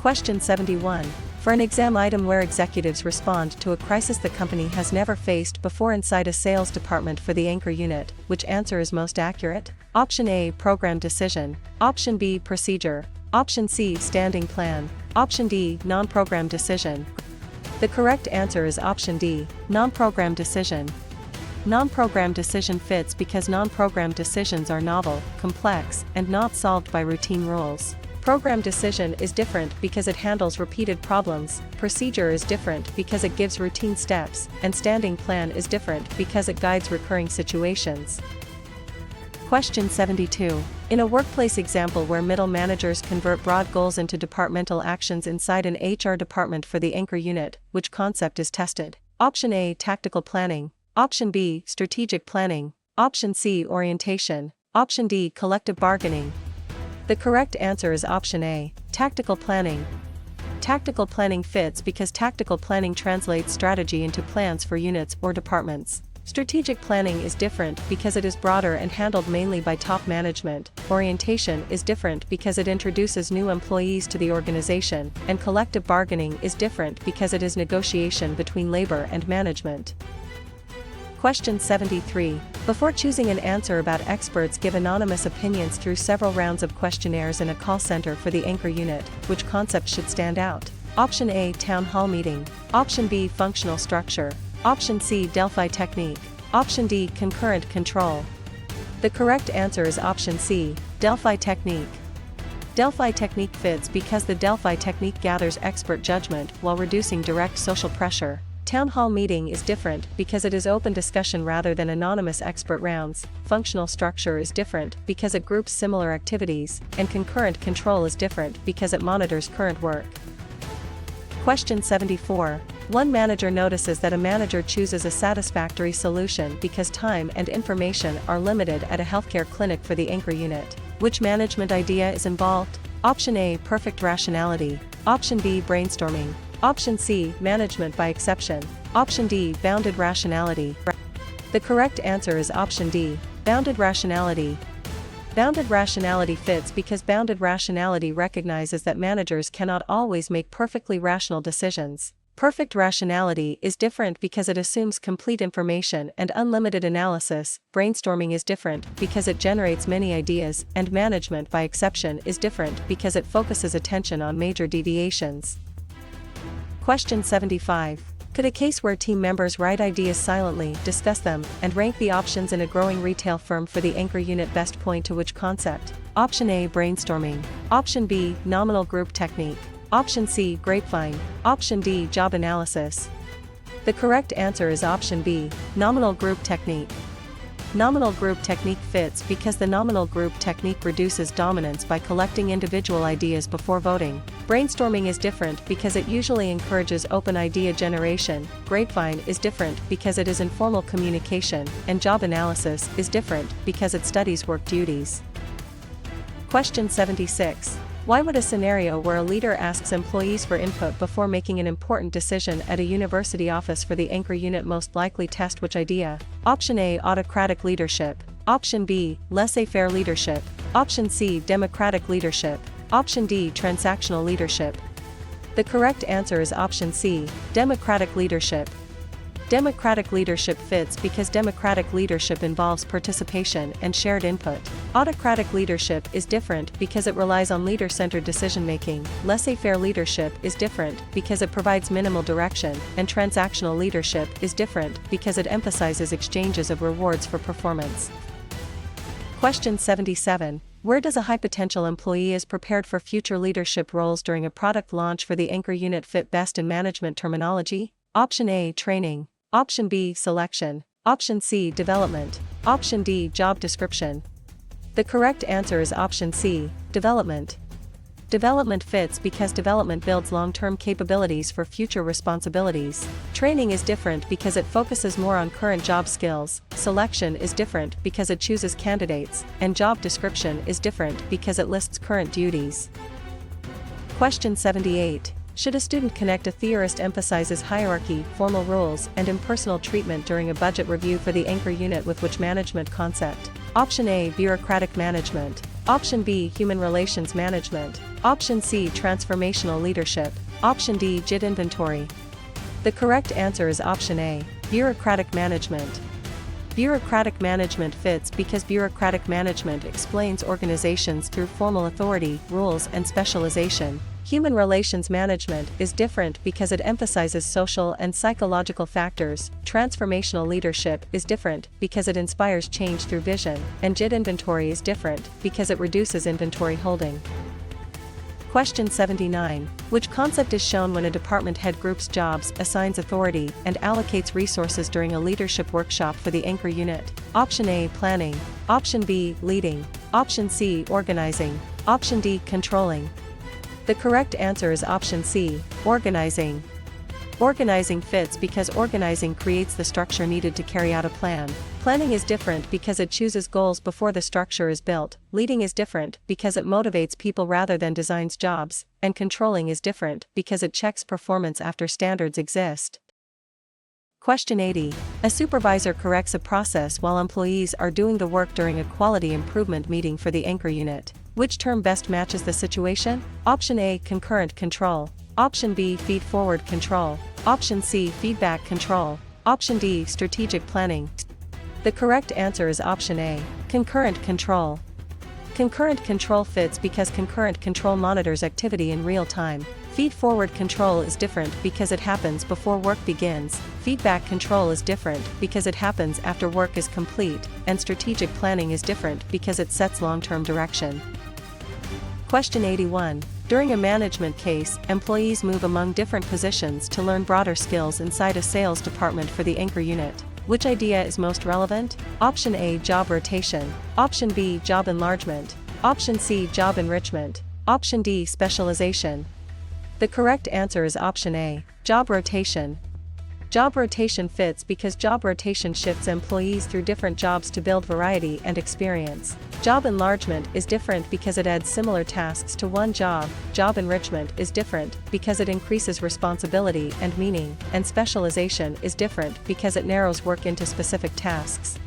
Question 71. For an exam item where executives respond to a crisis the company has never faced before inside a sales department for the anchor unit, which answer is most accurate? Option A, program decision. Option B, procedure. Option C, standing plan. Option D, non-program decision. The correct answer is option D, non-program decision. Non-program decision fits because non-program decisions are novel, complex, and not solved by routine rules. Program decision is different because it handles repeated problems, procedure is different because it gives routine steps, and standing plan is different because it guides recurring situations. Question 72. In a workplace example where middle managers convert broad goals into departmental actions inside an HR department for the anchor unit, which concept is tested? Option A, tactical planning. Option B, strategic planning. Option C, orientation. Option D, collective bargaining. The correct answer is option A, tactical planning. Tactical planning fits because tactical planning translates strategy into plans for units or departments. Strategic planning is different because it is broader and handled mainly by top management. Orientation is different because it introduces new employees to the organization, and collective bargaining is different because it is negotiation between labor and management. Question 73. Before choosing an answer about, experts give anonymous opinions through several rounds of questionnaires in a call center for the anchor unit. Which concept should stand out? Option A, town hall meeting. Option B, functional structure. Option C, Delphi technique. Option D, concurrent control. The correct answer is option C, Delphi technique. Delphi technique fits because the Delphi technique gathers expert judgment while reducing direct social pressure. Town hall meeting is different because it is open discussion rather than anonymous expert rounds. Functional structure is different because it groups similar activities, and concurrent control is different because it monitors current work. Question 74. One manager notices that a manager chooses a satisfactory solution because time and information are limited at a healthcare clinic for the anchor unit. Which management idea is involved? Option A, perfect rationality. Option B, brainstorming. Option C, management by exception. Option D, bounded rationality. The correct answer is option D, bounded rationality. Bounded rationality fits because bounded rationality recognizes that managers cannot always make perfectly rational decisions. Perfect rationality is different because it assumes complete information and unlimited analysis. Brainstorming is different because it generates many ideas, and management by exception is different because it focuses attention on major deviations. Question 75. Could a case where team members write ideas silently, discuss them, and rank the options in a growing retail firm for the anchor unit best point to which concept? Option A, brainstorming. Option B, nominal group technique. Option C, grapevine. Option D, job analysis. The correct answer is option B, nominal group technique. Nominal group technique fits because the nominal group technique reduces dominance by collecting individual ideas before voting. Brainstorming is different because it usually encourages open idea generation. Grapevine is different because it is informal communication, and job analysis is different because it studies work duties. Question 76. Why would a scenario where a leader asks employees for input before making an important decision at a university office for the anchor unit most likely test which idea? Option A, autocratic leadership. Option B, laissez-faire leadership. Option C, democratic leadership. Option D, transactional leadership. The correct answer is option C, democratic leadership. Democratic leadership fits because democratic leadership involves participation and shared input. Autocratic leadership is different because it relies on leader-centered decision-making. Laissez-faire leadership is different because it provides minimal direction, and transactional leadership is different because it emphasizes exchanges of rewards for performance. Question 77. Where does a high-potential employee is prepared for future leadership roles during a product launch for the anchor unit fit best in management terminology? Option A, training. Option B, selection. Option C, development. Option D, job description. The correct answer is option C, development. Development fits because development builds long-term capabilities for future responsibilities. Training is different because it focuses more on current job skills. Selection is different because it chooses candidates, and job description is different because it lists current duties. Question 78. Should a student connect? A theorist emphasizes hierarchy, formal rules, and impersonal treatment during a budget review for the anchor unit with which management concept? Option A, bureaucratic management. Option B, human relations management. Option C, transformational leadership. Option D, JIT inventory. The correct answer is option A, bureaucratic management. Bureaucratic management fits because bureaucratic management explains organizations through formal authority, rules, and specialization. Human relations management is different because it emphasizes social and psychological factors. Transformational leadership is different because it inspires change through vision, and JIT inventory is different because it reduces inventory holding. Question 79. Which concept is shown when a department head groups jobs, assigns authority, and allocates resources during a leadership workshop for the anchor unit? Option A, planning. Option B, leading. Option C, organizing. Option D, controlling. The correct answer is option C, organizing. Organizing fits because organizing creates the structure needed to carry out a plan. Planning is different because it chooses goals before the structure is built. Leading is different because it motivates people rather than designs jobs, and controlling is different because it checks performance after standards exist. Question 80. A supervisor corrects a process while employees are doing the work during a quality improvement meeting for the anchor unit. Which term best matches the situation? Option A, concurrent control. Option B, feed-forward control. Option C, feedback control. Option D, strategic planning. The correct answer is option A, concurrent control. Concurrent control fits because concurrent control monitors activity in real time. Feed-forward control is different because it happens before work begins. Feedback control is different because it happens after work is complete, and strategic planning is different because it sets long-term direction. Question 81. During a management case, employees move among different positions to learn broader skills inside a sales department for the anchor unit. Which idea is most relevant? Option A, job rotation. Option B, job enlargement. Option C, job enrichment. Option D, specialization. The correct answer is option A, job rotation. Job rotation fits because job rotation shifts employees through different jobs to build variety and experience. Job enlargement is different because it adds similar tasks to one job. Job enrichment is different because it increases responsibility and meaning, and specialization is different because it narrows work into specific tasks.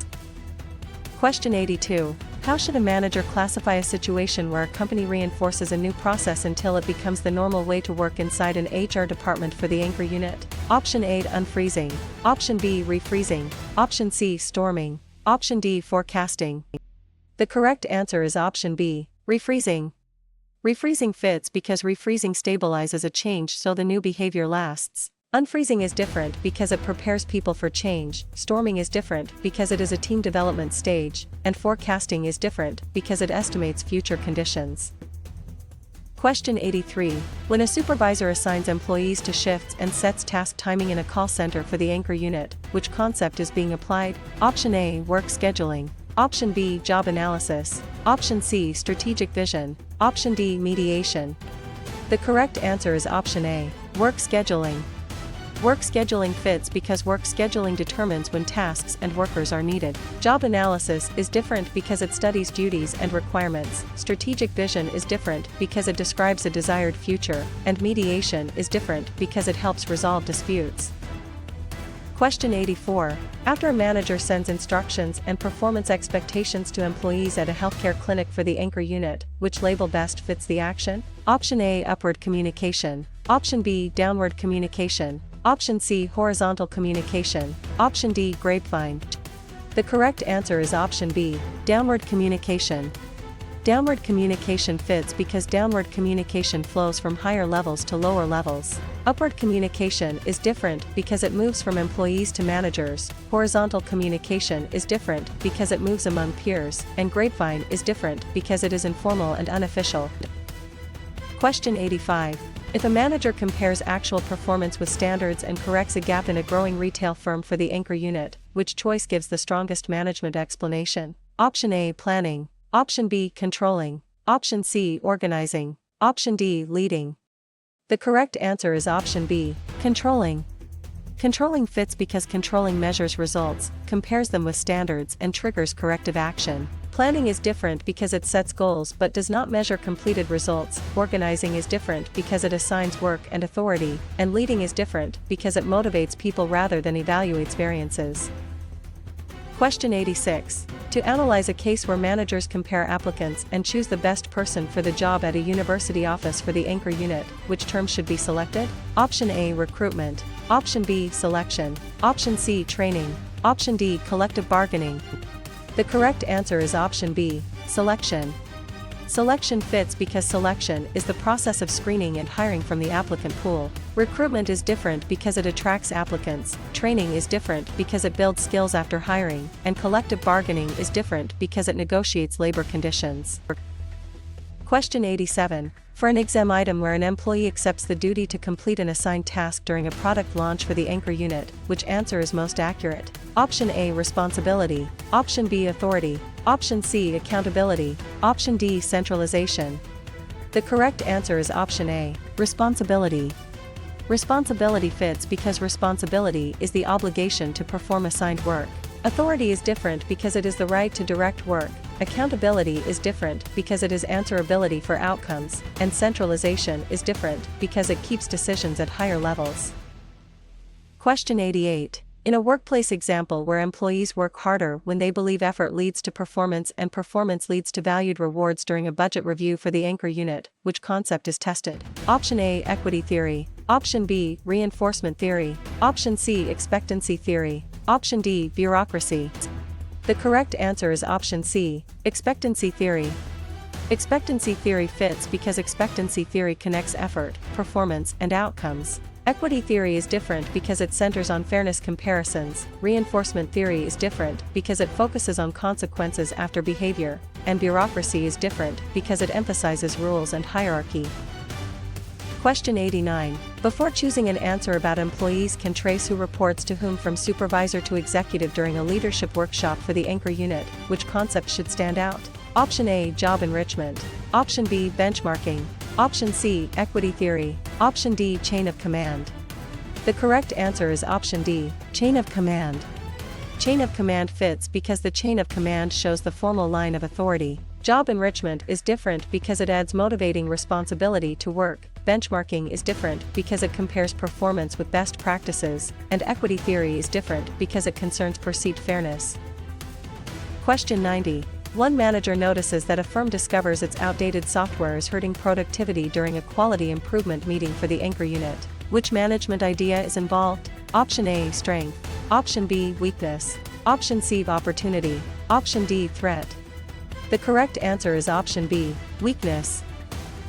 Question 82. How should a manager classify a situation where a company reinforces a new process until it becomes the normal way to work inside an HR department for the anchor unit? Option A, unfreezing. Option B, refreezing. Option C, storming. Option D, forecasting. The correct answer is option B, refreezing. Refreezing fits because refreezing stabilizes a change so the new behavior lasts. Unfreezing is different because it prepares people for change, storming is different because it is a team development stage, and forecasting is different because it estimates future conditions. Question 83. When a supervisor assigns employees to shifts and sets task timing in a call center for the anchor unit, which concept is being applied? Option A, work scheduling. Option B, job analysis. Option C, strategic vision. Option D, mediation. The correct answer is option A, work scheduling. Work scheduling fits because work scheduling determines when tasks and workers are needed. Job analysis is different because it studies duties and requirements. Strategic vision is different because it describes a desired future, and mediation is different because it helps resolve disputes. Question 84. After a manager sends instructions and performance expectations to employees at a healthcare clinic for the anchor unit, which label best fits the action? Option A, upward communication. Option B, downward communication. Option C, horizontal communication. Option D, grapevine. The correct answer is option B, downward communication. Downward communication fits because downward communication flows from higher levels to lower levels. Upward communication is different because it moves from employees to managers. Horizontal communication is different because it moves among peers, and grapevine is different because it is informal and unofficial. Question 85. If a manager compares actual performance with standards and corrects a gap in a growing retail firm for the anchor unit, which choice gives the strongest management explanation? Option A, planning. Option B, controlling. Option C, organizing. Option D, leading. The correct answer is option B, controlling. Controlling fits because controlling measures results, compares them with standards, and triggers corrective action. Planning is different because it sets goals but does not measure completed results. Organizing is different because it assigns work and authority, and leading is different because it motivates people rather than evaluates variances. Question 86. To analyze a case where managers compare applicants and choose the best person for the job at a university office for the anchor unit, which term should be selected? Option A, recruitment. Option B, selection. Option C, training. Option D, collective bargaining. The correct answer is option B, selection. Selection fits because selection is the process of screening and hiring from the applicant pool. Recruitment is different because it attracts applicants, training is different because it builds skills after hiring, and collective bargaining is different because it negotiates labor conditions. Question 87. For an exam item where an employee accepts the duty to complete an assigned task during a product launch for the anchor unit, which answer is most accurate? Option A, responsibility. Option B, authority. Option C, accountability. Option D, centralization. The correct answer is option A, responsibility. Responsibility fits because responsibility is the obligation to perform assigned work. Authority is different because it is the right to direct work. Accountability is different because it is answerability for outcomes, and centralization is different because it keeps decisions at higher levels. Question 88. In a workplace example where employees work harder when they believe effort leads to performance and performance leads to valued rewards during a budget review for the anchor unit, which concept is tested? Option A, equity theory. Option B, reinforcement theory. Option C, expectancy theory. Option D, bureaucracy. The correct answer is option C, expectancy theory. Expectancy theory fits because expectancy theory connects effort, performance, and outcomes. Equity theory is different because it centers on fairness comparisons. Reinforcement theory is different because it focuses on consequences after behavior, and bureaucracy is different because it emphasizes rules and hierarchy. Question 89. Before choosing an answer about employees can trace who reports to whom from supervisor to executive during a leadership workshop for the anchor unit, which concept should stand out? Option A, job enrichment. Option B, benchmarking. Option C, equity theory. Option D, chain of command. The correct answer is option D, chain of command. Chain of command fits because the chain of command shows the formal line of authority. Job enrichment is different because it adds motivating responsibility to work. Benchmarking is different because it compares performance with best practices, and equity theory is different because it concerns perceived fairness. Question 90. One manager notices that a firm discovers its outdated software is hurting productivity during a quality improvement meeting for the anchor unit. Which management idea is involved? Option A, strength. Option B, weakness. Option C, opportunity. Option D, threat. The correct answer is option B, weakness.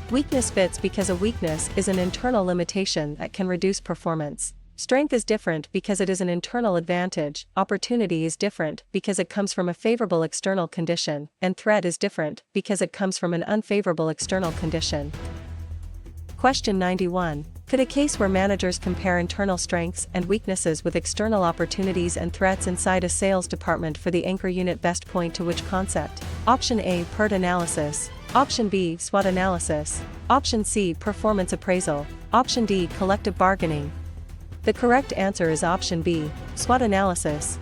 Weakness fits because a weakness is an internal limitation that can reduce performance. Strength is different because it is an internal advantage. Opportunity is different because it comes from a favorable external condition, and threat is different because it comes from an unfavorable external condition. Question 91. Could a case where managers compare internal strengths and weaknesses with external opportunities and threats inside a sales department for the anchor unit best point to which concept? Option A, PERT analysis. Option B, SWOT analysis. Option C, performance appraisal. Option D, collective bargaining. The correct answer is option B, SWOT analysis.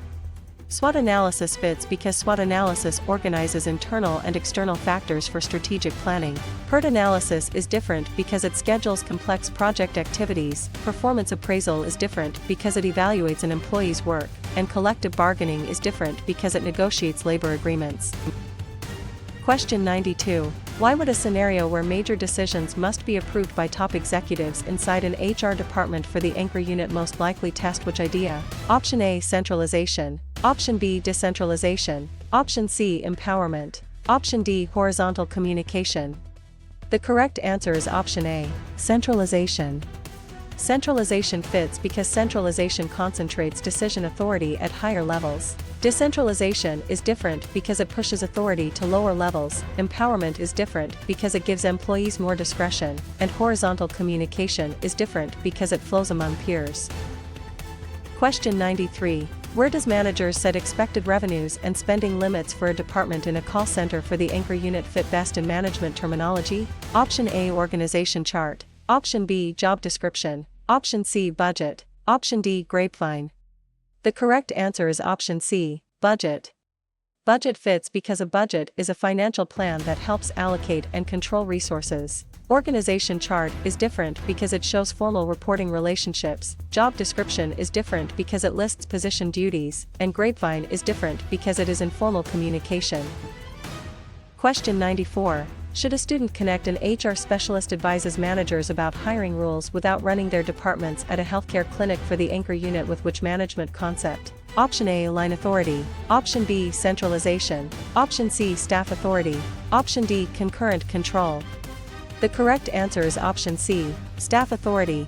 SWOT analysis fits because SWOT analysis organizes internal and external factors for strategic planning. PERT analysis is different because it schedules complex project activities, performance appraisal is different because it evaluates an employee's work, and collective bargaining is different because it negotiates labor agreements. Question 92. Why would a scenario where major decisions must be approved by top executives inside an HR department for the anchor unit most likely test which idea? Option A, centralization. Option B, decentralization. Option C, empowerment. Option D, horizontal communication. The correct answer is option A, centralization. Centralization fits because centralization concentrates decision authority at higher levels. Decentralization is different because it pushes authority to lower levels, empowerment is different because it gives employees more discretion, and horizontal communication is different because it flows among peers. Question 93. Where does managers set expected revenues and spending limits for a department in a call center for the anchor unit fit best in management terminology? Option A, organization chart. Option B, job description. Option C, budget. Option D, grapevine. The correct answer is option C, budget. Budget fits because a budget is a financial plan that helps allocate and control resources. Organization chart is different because it shows formal reporting relationships. Job description is different because it lists position duties, and grapevine is different because it is informal communication. Question 94. Should a student connect an HR specialist advises managers about hiring rules without running their departments at a healthcare clinic for the anchor unit with which management concept? Option A, line authority. Option B, centralization. Option C, staff authority. Option D, concurrent control. The correct answer is option C, staff authority.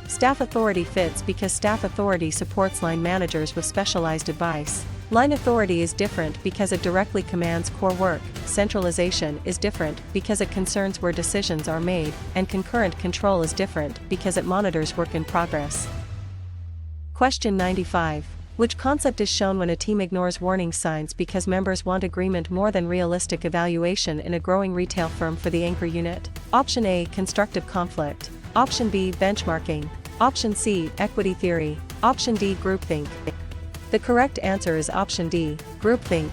Staff authority fits because staff authority supports line managers with specialized advice. Line authority is different because it directly commands core work. Centralization is different because it concerns where decisions are made, and concurrent control is different because it monitors work in progress. Question 95. Which concept is shown when a team ignores warning signs because members want agreement more than realistic evaluation in a growing retail firm for the anchor unit? Option A, constructive conflict. Option B, benchmarking. Option C, equity theory. Option D, groupthink. The correct answer is option D, groupthink.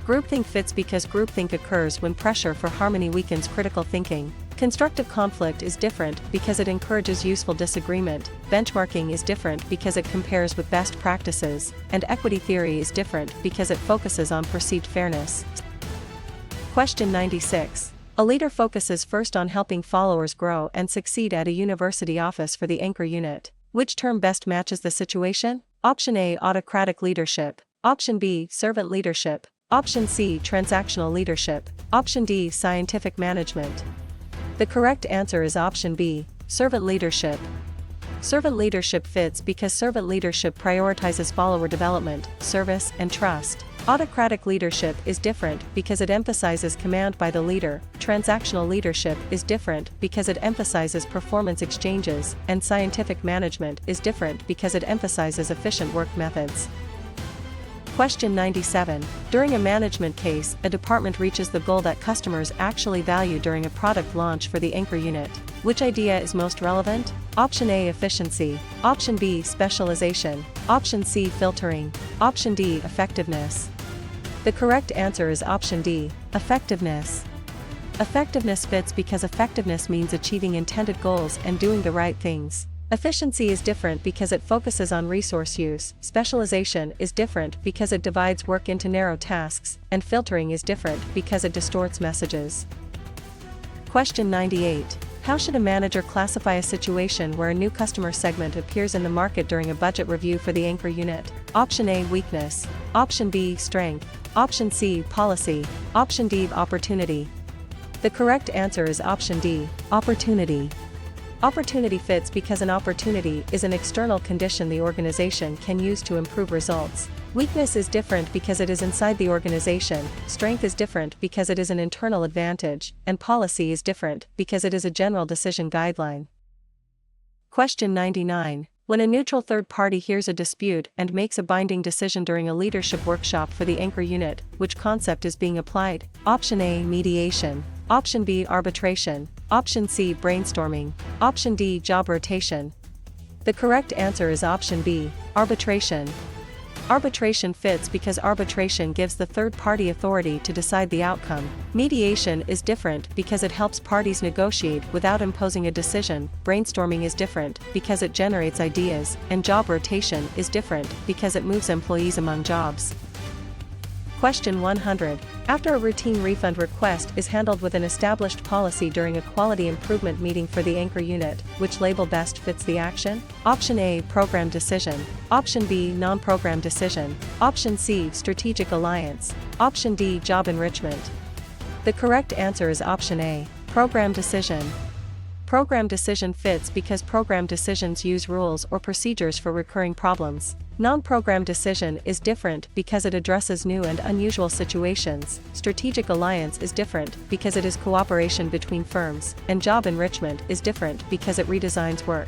Groupthink fits because groupthink occurs when pressure for harmony weakens critical thinking. Constructive conflict is different because it encourages useful disagreement. Benchmarking is different because it compares with best practices, and equity theory is different because it focuses on perceived fairness. Question 96. A leader focuses first on helping followers grow and succeed at a university office for the anchor unit. Which term best matches the situation? Option A, autocratic leadership. Option B, servant leadership. Option C, transactional leadership. Option D, scientific management. The correct answer is option B, servant leadership. Servant leadership fits because servant leadership prioritizes follower development, service, and trust. Autocratic leadership is different because it emphasizes command by the leader. Transactional leadership is different because it emphasizes performance exchanges, and scientific management is different because it emphasizes efficient work methods. Question 97. During a management case, a department reaches the goal that customers actually value during a product launch for the anchor unit. Which idea is most relevant? Option A, efficiency. Option B, specialization. Option C, filtering. Option D, effectiveness. The correct answer is option D, effectiveness. Effectiveness fits because effectiveness means achieving intended goals and doing the right things. Efficiency is different because it focuses on resource use. Specialization is different because it divides work into narrow tasks, and filtering is different because it distorts messages. Question 98. How should a manager classify a situation where a new customer segment appears in the market during a budget review for the anchor unit? Option A, weakness. Option B, strength. Option C, policy. Option D, opportunity. The correct answer is option D, opportunity. Opportunity fits because an opportunity is an external condition the organization can use to improve results. Weakness is different because it is inside the organization, strength is different because it is an internal advantage, and policy is different because it is a general decision guideline. Question 99. When a neutral third party hears a dispute and makes a binding decision during a leadership workshop for the anchor unit, which concept is being applied? Option A, mediation. Option B, arbitration. Option C, brainstorming. Option D, job rotation. The correct answer is option B, arbitration. Arbitration fits because arbitration gives the third party authority to decide the outcome. Mediation is different because it helps parties negotiate without imposing a decision. Brainstorming is different because it generates ideas, and job rotation is different because it moves employees among jobs. Question 100. After a routine refund request is handled with an established policy during a quality improvement meeting for the anchor unit, which label best fits the action? Option A, program decision. Option B, non-program decision. Option C, strategic alliance. Option D, job enrichment. The correct answer is option A, program decision. Program decision fits because program decisions use rules or procedures for recurring problems. Non-program decision is different because it addresses new and unusual situations. Strategic alliance is different because it is cooperation between firms, and job enrichment is different because it redesigns work.